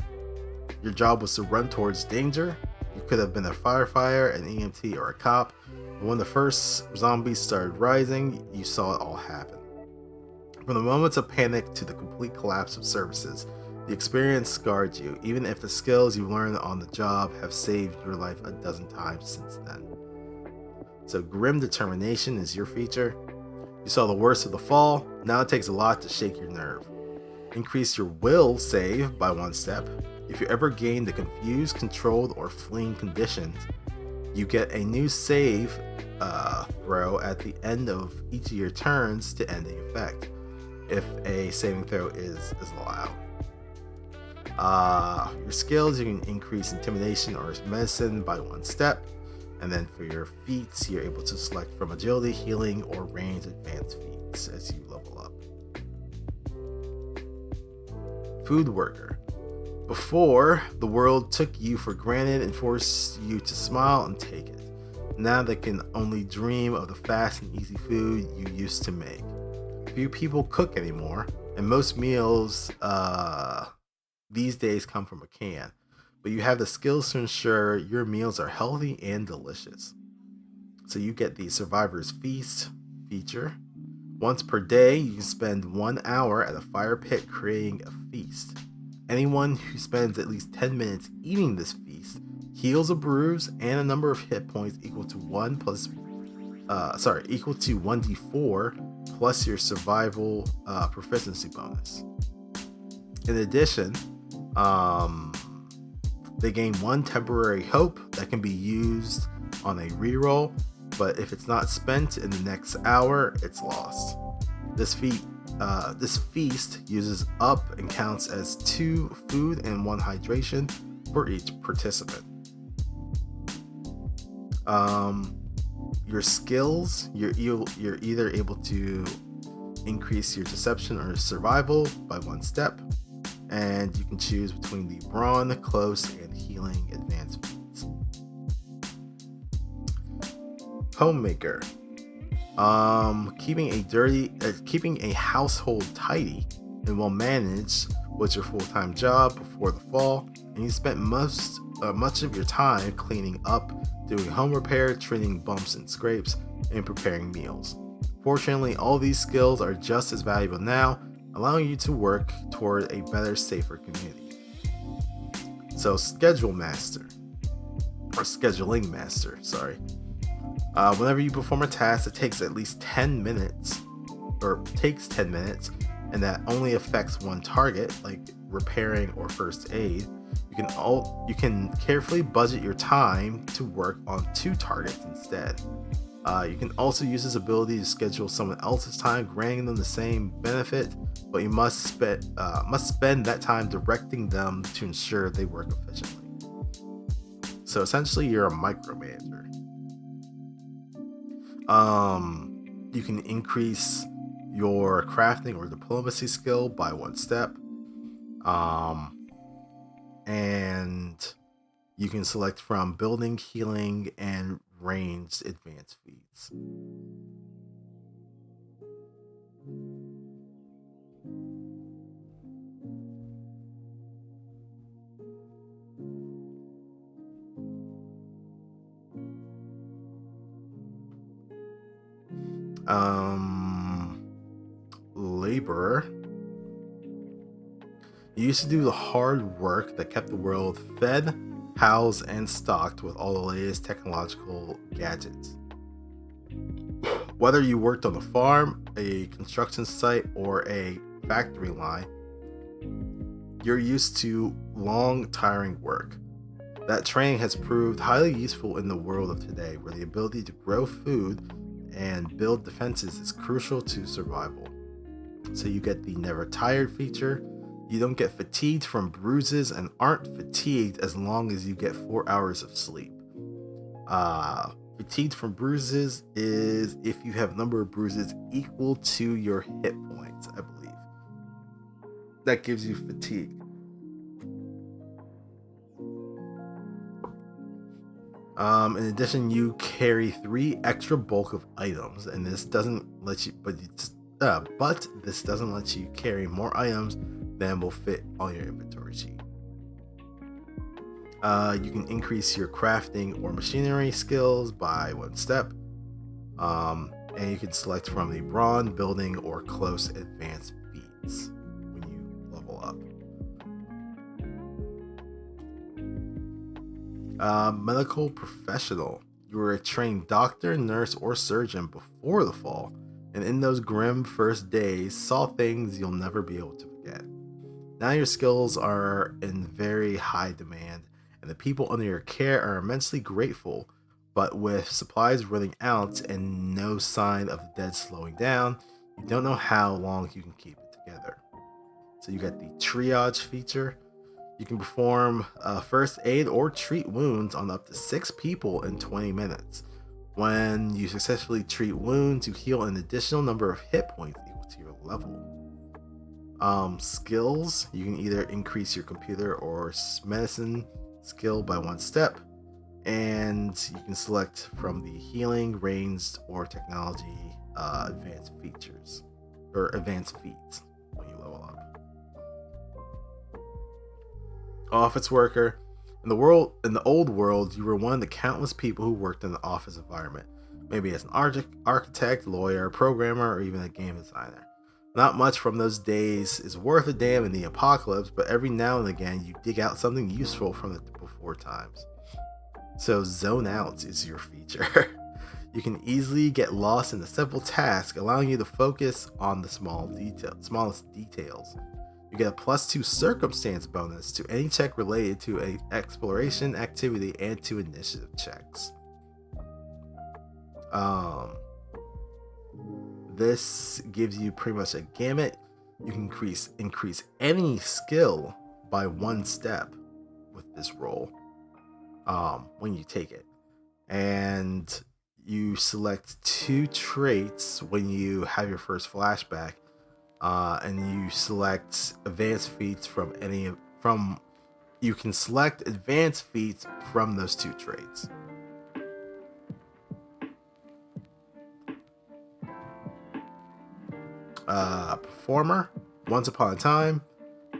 your job was to run towards danger. You could have been a firefighter, an EMT, or a cop. But when the first zombies started rising, you saw it all happen. From the moments of panic to the complete collapse of services, the experience scarred you, even if the skills you learned on the job have saved your life a dozen times since then. So grim determination is your feature. You saw the worst of the fall. Now it takes a lot to shake your nerve. Increase your will save by 1 step. If you ever gain the confused, controlled, or fleeing conditions, you get a new save throw at the end of each of your turns to end the effect, if a saving throw is allowed. Your skills, you can increase intimidation or medicine by 1 step. And then for your feats, you're able to select from agility, healing, or range advanced feats as you level up. Food worker. Before, the world took you for granted and forced you to smile and take it. Now they can only dream of the fast and easy food you used to make. Few people cook anymore, and most meals these days come from a can. But you have the skills to ensure your meals are healthy and delicious. So you get the Survivor's Feast feature. Once per day, you can spend 1 hour at a fire pit creating a feast. Anyone who spends at least 10 minutes eating this feast heals a bruise and a number of hit points equal to 1d4 plus your survival proficiency bonus. In addition, they gain 1 temporary hope that can be used on a reroll, but if it's not spent in the next hour, it's lost. This feast uses up and counts as 2 food and 1 hydration for each participant. Your skills, you're either able to increase your deception or survival by 1 step, and you can choose between the brawn, close, and healing advanced feats. Homemaker. Keeping a household tidy and well managed was your full-time job before the fall, and you spent much of your time cleaning up, doing home repair, treating bumps and scrapes, and preparing meals. Fortunately, all these skills are just as valuable now, allowing you to work toward a better, safer community. So scheduling master. Whenever you perform a task that takes at least 10 minutes, and that only affects 1 target, like repairing or first aid, you can carefully budget your time to work on 2 targets instead. You can also use this ability to schedule someone else's time, granting them the same benefit, but you must spend that time directing them to ensure they work efficiently. So essentially, you're a micromanager. You can increase your crafting or diplomacy skill by 1 step. And you can select from building, healing, and ranged advanced feats. Laborer. You used to do the hard work that kept the world fed, housed, and stocked with all the latest technological gadgets. Whether you worked on a farm, a construction site, or a factory line, you're used to long, tiring work. That training has proved highly useful in the world of today, where the ability to grow food and build defenses is crucial to survival. So you get the Never Tired feature. You don't get fatigued from bruises and aren't fatigued as long as you get 4 hours of sleep. Fatigued from bruises is if you have a number of bruises equal to your hit points, I believe. That gives you fatigue. In addition, you carry 3 extra bulk of items, and this doesn't let you, but this doesn't let you carry more items than will fit on your inventory sheet. You can increase your crafting or machinery skills by 1 step, and you can select from the brawn, building, or close advanced feats when you level up. Medical professional. You were a trained doctor, nurse, or surgeon before the fall, and in those grim first days saw things you'll never be able to forget. Now your skills are in very high demand, and the people under your care are immensely grateful, but with supplies running out and no sign of the dead slowing down, you don't know how long you can keep it together. So you get the triage feature. You can perform first aid or treat wounds on up to 6 people in 20 minutes. When you successfully treat wounds, you heal an additional number of hit points equal to your level. Skills. You can either increase your computer or medicine skill by 1 step, and you can select from the healing, ranged, or technology advanced features or advanced feats when you level up. Office worker. In the old world, you were one of the countless people who worked in the office environment, maybe as an architect, lawyer, programmer, or even a game designer. Not much from those days is worth a damn in the apocalypse, but every now and again you dig out something useful from the before times. So zone out is your feature. You can easily get lost in a simple task, allowing you to focus on the smallest details. You get a +2 circumstance bonus to any check related to an exploration activity and to initiative checks. This gives you pretty much a gamut. You can increase any skill by 1 step with this roll when you take it. And you select 2 traits when you have your first flashback. And you select advanced feats you can select advanced feats from those 2 traits. Performer. Once upon a time,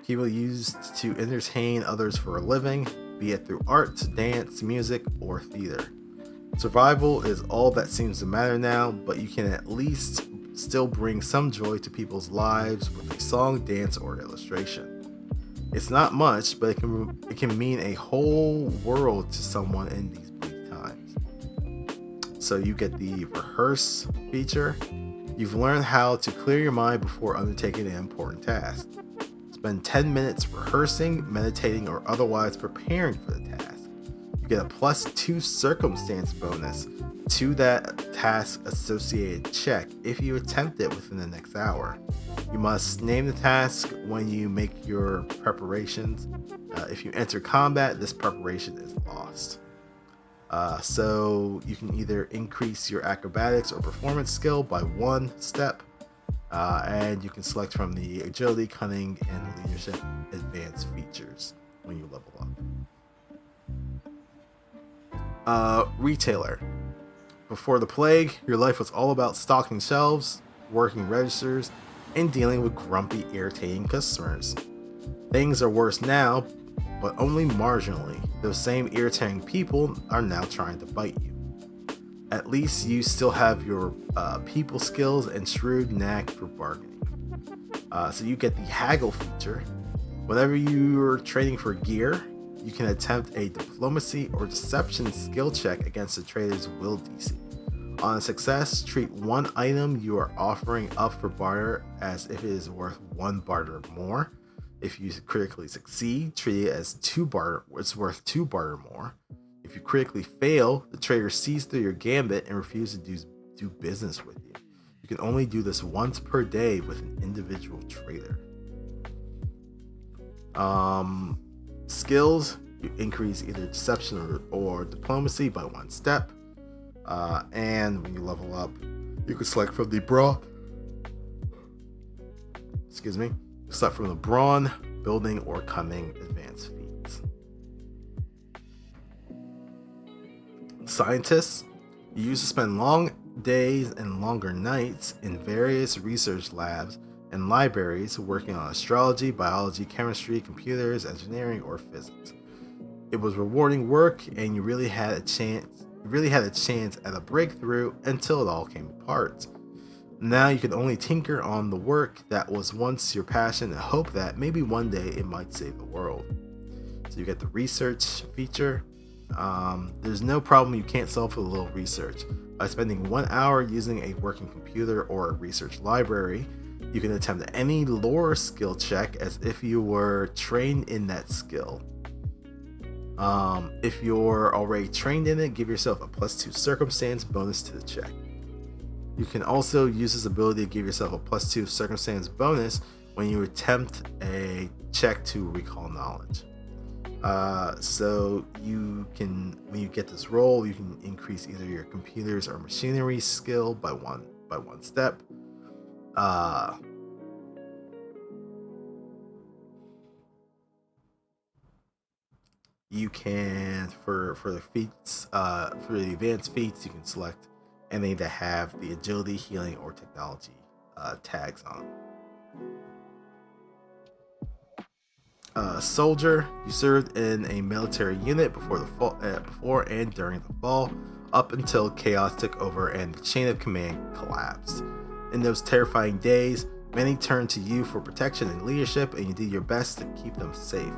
people used to entertain others for a living, be it through art, dance, music, or theater. Survival is all that seems to matter now, but you can at least still bring some joy to people's lives with a song, dance, or illustration. It's not much, but it can mean a whole world to someone in these bleak times. So you get the rehearse feature. You've learned how to clear your mind before undertaking an important task. Spend 10 minutes rehearsing, meditating, or otherwise preparing for the task. You get a +2 circumstance bonus to that task associated check if you attempt it within the next hour. You must name the task when you make your preparations. If you enter combat, this preparation is lost. So you can either increase your acrobatics or performance skill by 1 step, and you can select from the agility, cunning, and leadership advanced features when you level up. Retailer. Before the plague, your life was all about stocking shelves, working registers, and dealing with grumpy, irritating customers. Things are worse now, but only marginally. Those same irritating people are now trying to bite you. At least you still have your people skills and shrewd knack for bargaining. So you get the haggle feature. Whenever you're trading for gear, you can attempt a diplomacy or deception skill check against the trader's will DC. On success, treat one item you are offering up for barter as if it is worth 1 barter or more. If you critically succeed, treat it as it's worth 2 barter or more. If you critically fail, the trader sees through your gambit and refuses to do business with you. You can only do this once per day with an individual trader. Skills, you increase either deception or diplomacy by 1 step. And when you level up, you can select from the brawn. Select from the brawn, building, or cunning advanced feats. Scientists, you used to spend long days and longer nights in various research labs and libraries working on astrology, biology, chemistry, computers, engineering, or physics. It was rewarding work, and you really had a chance at a breakthrough until it all came apart. Now you can only tinker on the work that was once your passion and hope that maybe one day it might save the world. So you get the research feature. There's no problem you can't solve for a little research. By spending 1 hour using a working computer or a research library, you can attempt any lore skill check as if you were trained in that skill. If you're already trained in it, give yourself a +2 circumstance bonus to the check. You can also use this ability to give yourself a +2 circumstance bonus when you attempt a check to recall knowledge. So you can, when you get this roll, you can increase either your computers or machinery skill by one step. You can, for the feats, for the advanced feats, you can select any that have the agility, healing, or technology tags on them. Soldier, you served in a military unit before and during the fall, up until chaos took over and the chain of command collapsed. In those terrifying days, many turned to you for protection and leadership, and you did your best to keep them safe.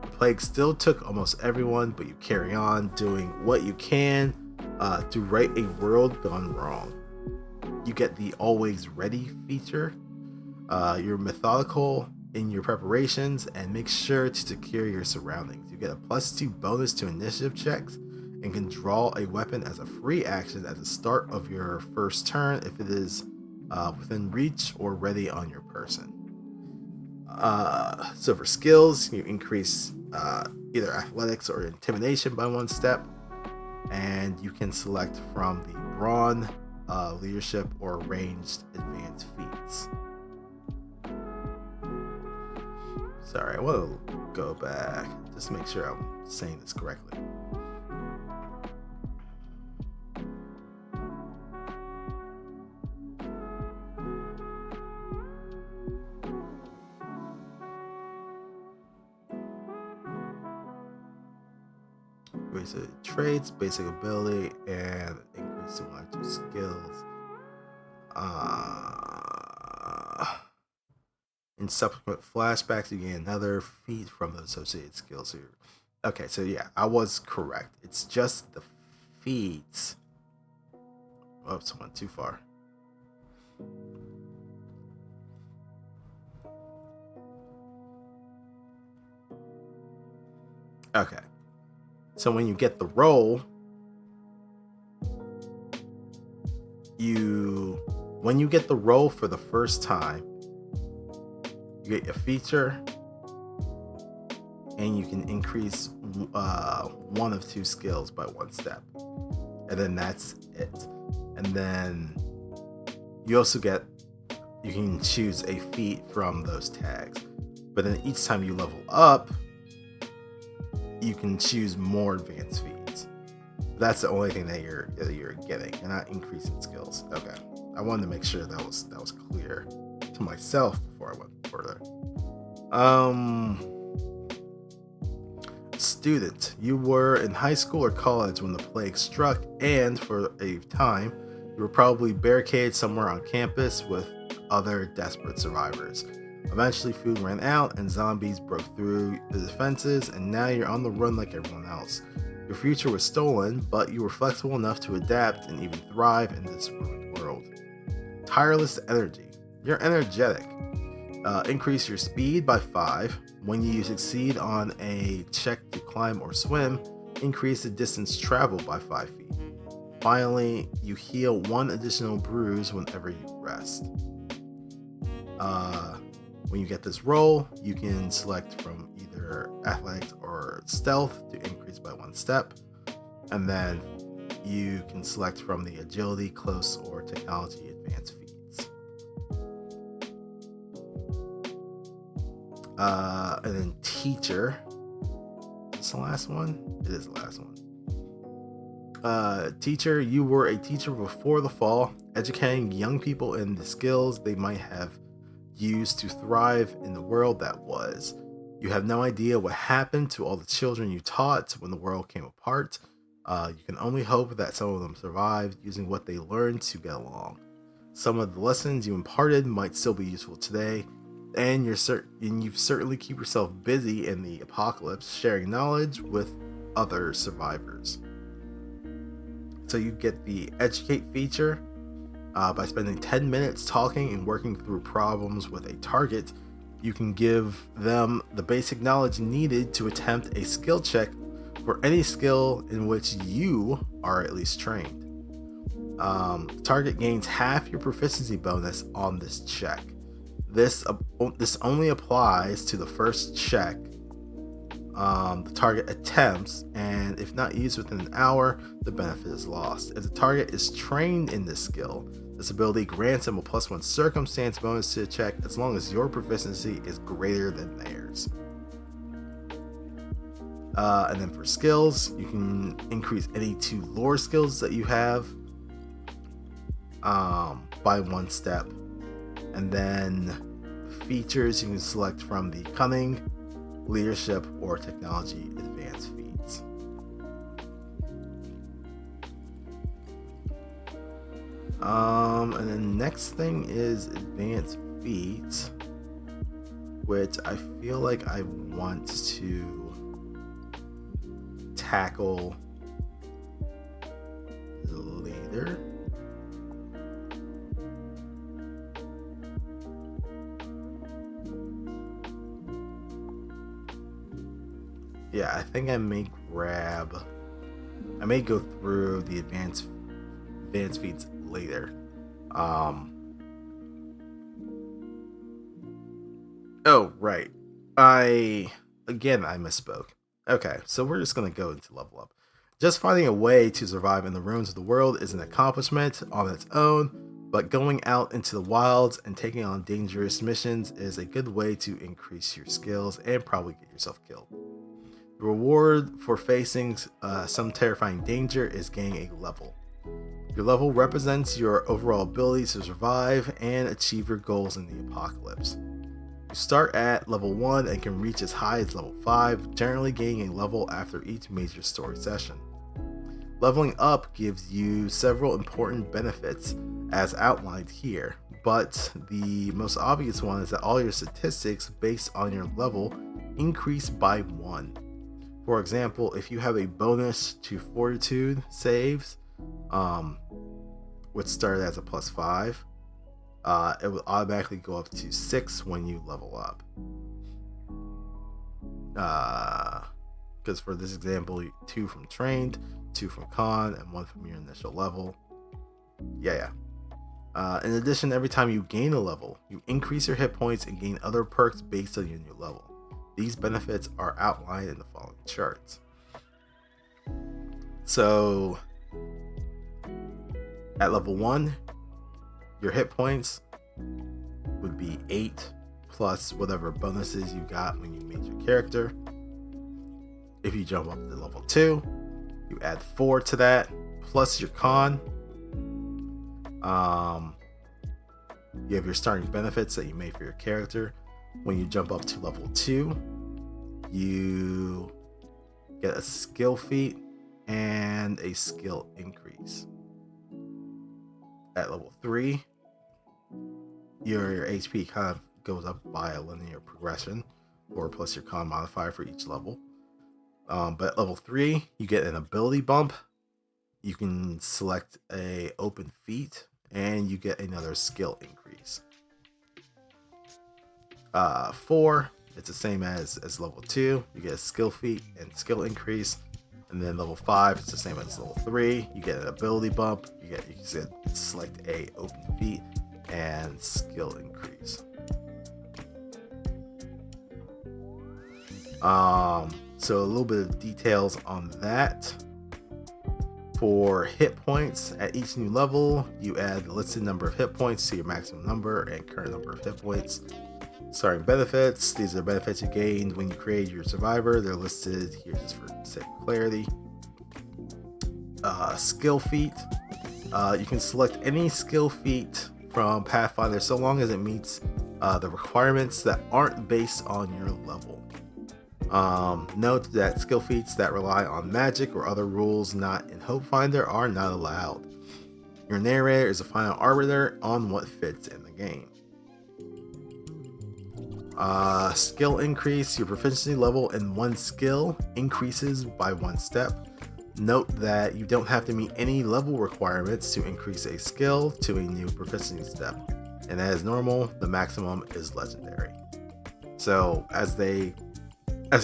The plague still took almost everyone, but you carry on doing what you can to right a world gone wrong. You get the always ready feature. You're methodical in your preparations and make sure to secure your surroundings. You get a +2 bonus to initiative checks and can draw a weapon as a free action at the start of your first turn if it is within reach or ready on your person. So for skills, you increase either athletics or intimidation by 1 step, and you can select from the brawn, leadership, or ranged advanced feats. Sorry, I want to go back just to make sure I'm saying this correctly. Basic traits, basic ability, and increase in 1 or 2 skills. In subsequent flashbacks, you gain another feat from the associated skills here. Okay, so yeah, I was correct. It's just the feats. Oops, went too far. Okay. So when you get the roll, when you get the roll for the first time, you get a feature, and you can increase 1 of 2 skills by 1 step, and then that's it. And then you can choose a feat from those tags, but then each time you level up, you can choose more advanced feats. That's the only thing that you're getting. You're not increasing skills. Okay, I wanted to make sure that was clear to myself before I went further. student. You were in high school or college when the plague struck, and for a time, you were probably barricaded somewhere on campus with other desperate survivors. Eventually, food ran out, and zombies broke through the defenses, and now you're on the run like everyone else. Your future was stolen, but you were flexible enough to adapt and even thrive in this ruined world. Tireless energy. You're energetic. Increase your speed by 5. When you succeed on a check to climb or swim, increase the distance traveled by 5 feet. Finally, you heal 1 additional bruise whenever you rest. When you get this roll, you can select from either athletics or stealth to increase by 1 step, and then you can select from the agility, close, or technology advanced feats. And then teacher. Is this the last one? It is the last one. Teacher, you were a teacher before the fall, educating young people in the skills they might have used to thrive in the world that was. You have no idea what happened to all the children you taught when the world came apart. You can only hope that some of them survived using what they learned to get along. Some of the lessons you imparted might still be useful today, and you certainly keep yourself busy in the apocalypse, sharing knowledge with other survivors. So you get the educate feature. By spending 10 minutes talking and working through problems with a target, you can give them the basic knowledge needed to attempt a skill check for any skill in which you are at least trained. The target gains half your proficiency bonus on this check. This only applies to the first check the target attempts, and if not used within an hour, the benefit is lost. If the target is trained in this skill, this ability grants them a +1 circumstance bonus to the check as long as your proficiency is greater than theirs. And then for skills, you can increase any 2 lore skills that you have by 1 step. And then features, you can select from the cunning, leadership, or technology advanced feats. And then next thing is advanced feats, which I feel like I want to tackle later. Yeah, I think I may go through the advanced feats later. Oh, right. I misspoke. Okay, so we're just going to go into level up. Just finding a way to survive in the ruins of the world is an accomplishment on its own, but going out into the wilds and taking on dangerous missions is a good way to increase your skills and probably get yourself killed. The reward for facing some terrifying danger is gaining a level. Your level represents your overall ability to survive and achieve your goals in the apocalypse. You start at level 1 and can reach as high as level 5, generally gaining a level after each major story session. Leveling up gives you several important benefits as outlined here, but the most obvious one is that all your statistics based on your level increase by 1. For example, if you have a bonus to fortitude saves, which started as a +5, it will automatically go up to 6 when you level up. Because for this example, 2 from trained, 2 from con, and 1 from your initial level. In addition, every time you gain a level, you increase your hit points and gain other perks based on your new level. These benefits are outlined in the following charts. So, at level 1, your hit points would be 8 plus whatever bonuses you got when you made your character. If you jump up to level 2, you add 4 to that, plus your con. You have your starting benefits that you made for your character. When you jump up to level 2, you get a skill feat, and a skill increase. At level 3, your HP kind of goes up by a linear progression, 4 plus your con modifier for each level. But at level 3, you get an ability bump. You can select a open feat, and you get another skill increase. 4, it's the same as level 2. You get a skill feat and skill increase. And then level 5, it's the same as level 3. You get an ability bump. You can select a open feat and skill increase. So a little bit of details on that. For hit points, at each new level, you add the listed number of hit points to your maximum number and current number of hit points. Starting benefits, these are benefits you gained when you create your survivor. They're listed here just for sake of clarity. Skill feat, you can select any skill feat from Pathfinder so long as it meets the requirements that aren't based on your level. Note that skill feats that rely on magic or other rules not in Hopefinder are not allowed. Your narrator is a final arbiter on what fits in the game. Skill increase, your proficiency level in one skill increases by 1 step. Note that you don't have to meet any level requirements to increase a skill to a new proficiency step. And as normal, the maximum is legendary. So as it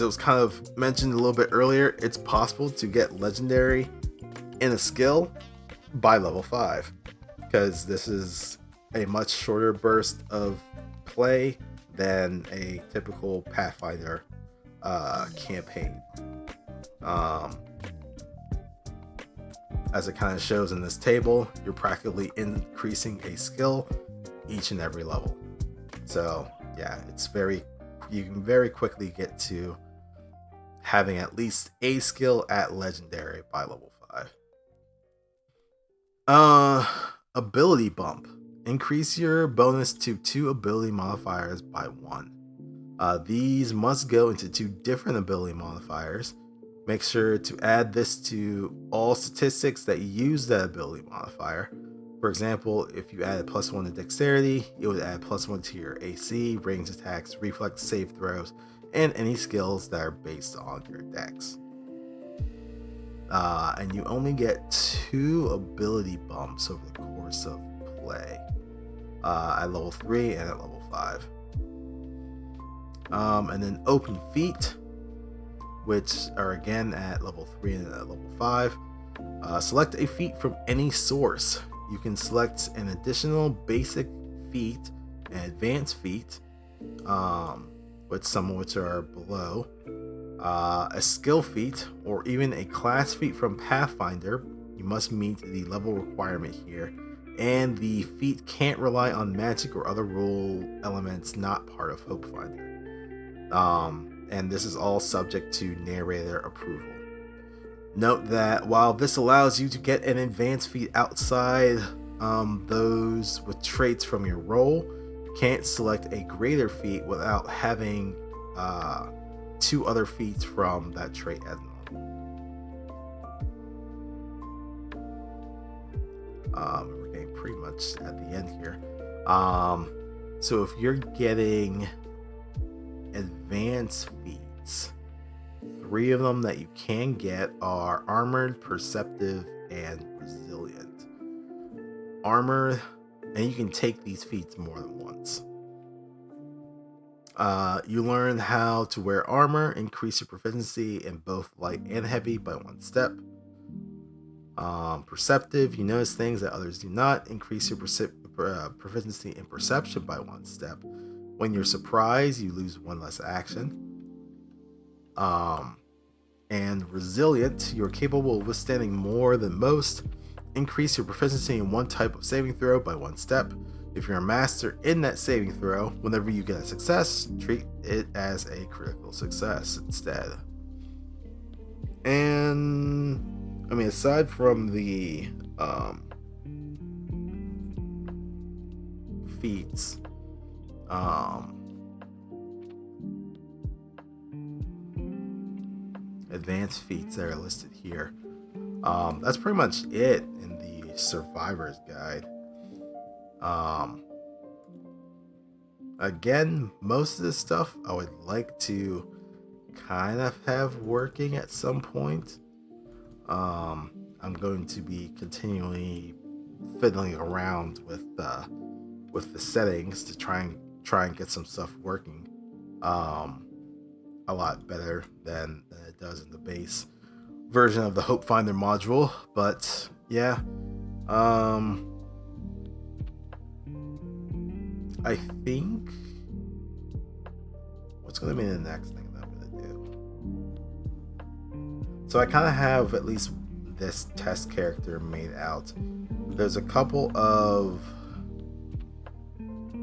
was kind of mentioned a little bit earlier, it's possible to get legendary in a skill by level 5, because this is a much shorter burst of play than a typical Pathfinder campaign. As it kind of shows in this table, you're practically increasing a skill each and every level. So yeah, you can very quickly get to having at least a skill at legendary by level 5. Ability bump. Increase your bonus to 2 ability modifiers by 1. These must go into 2 different ability modifiers. Make sure to add this to all statistics that use that ability modifier. For example, if you added +1 to dexterity, it would add +1 to your AC, range attacks, reflex save throws, and any skills that are based on your dex. And you only get 2 ability bumps over the course of play, at level 3 and at level 5. And then open feat, which are again at level 3 and at level 5. Select a feat from any source. You can select an additional basic feat, an advanced feat, with some of which are below, a skill feat, or even a class feat from Pathfinder. You must meet the level requirement here, and the feat can't rely on magic or other rule elements not part of Hopefinder. And this is all subject to narrator approval. Note that while this allows you to get an advanced feat outside those with traits from your role, you can't select a greater feat without having 2 other feats from that trait as normal. We're getting pretty much at the end here. So if you're getting advanced feats, 3 of them that you can get are armored, perceptive, and resilient. Armor, and you can take these feats more than once. You learn how to wear armor, increase your proficiency in both light and heavy by 1 step. Perceptive, you notice things that others do not, increase your proficiency in perception by 1 step. When you're surprised, you lose 1 less action. And resilient, you're capable of withstanding more than most. Increase your proficiency in 1 type of saving throw by 1 step. If you're a master in that saving throw, whenever you get a success, treat it as a critical success instead. And I mean, aside from the feats, advanced feats that are listed here. That's pretty much it in the Survivor's Guide. Again, most of this stuff I would like to kind of have working at some point. I'm going to be continually fiddling around with the settings to try and get some stuff working a lot better than it does in the base version of the Hopefinder module. But yeah, I think what's going to be the next thing that I'm going to do. So I kind of have at least this test character made out. There's a couple of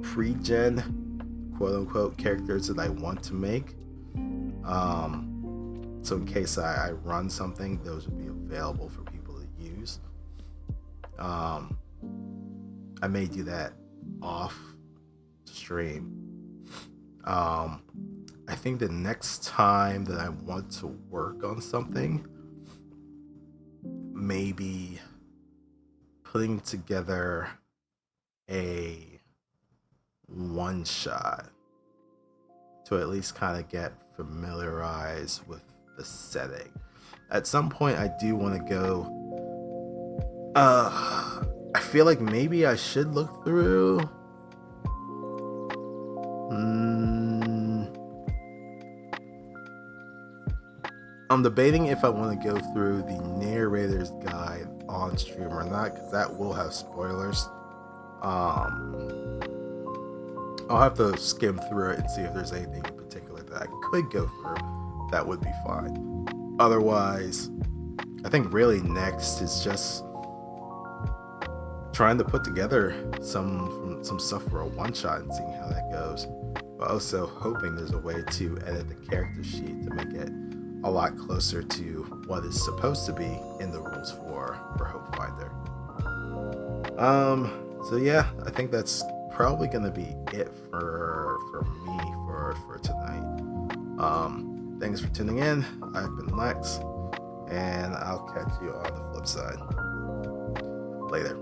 pre-gen quote-unquote characters that I want to make. So in case I run something, those would be available for people to use. I may do that off stream. I think the next time that I want to work on something, maybe putting together a one-shot to at least kind of get familiarized with the setting. At some point I do want to go, I feel like maybe I should look through I'm debating if I want to go through the Narrator's Guide on stream or not, because that will have spoilers. I'll have to skim through it and see if there's anything in particular that I could go through. That would be fine. Otherwise, I think really next is just trying to put together some stuff for a one-shot and seeing how that goes. But also hoping there's a way to edit the character sheet to make it a lot closer to what is supposed to be in the rules for Hopefinder. So yeah, I think that's probably gonna be it for me for tonight. Thanks for tuning in. I've been Lex, and I'll catch you on the flip side. Later.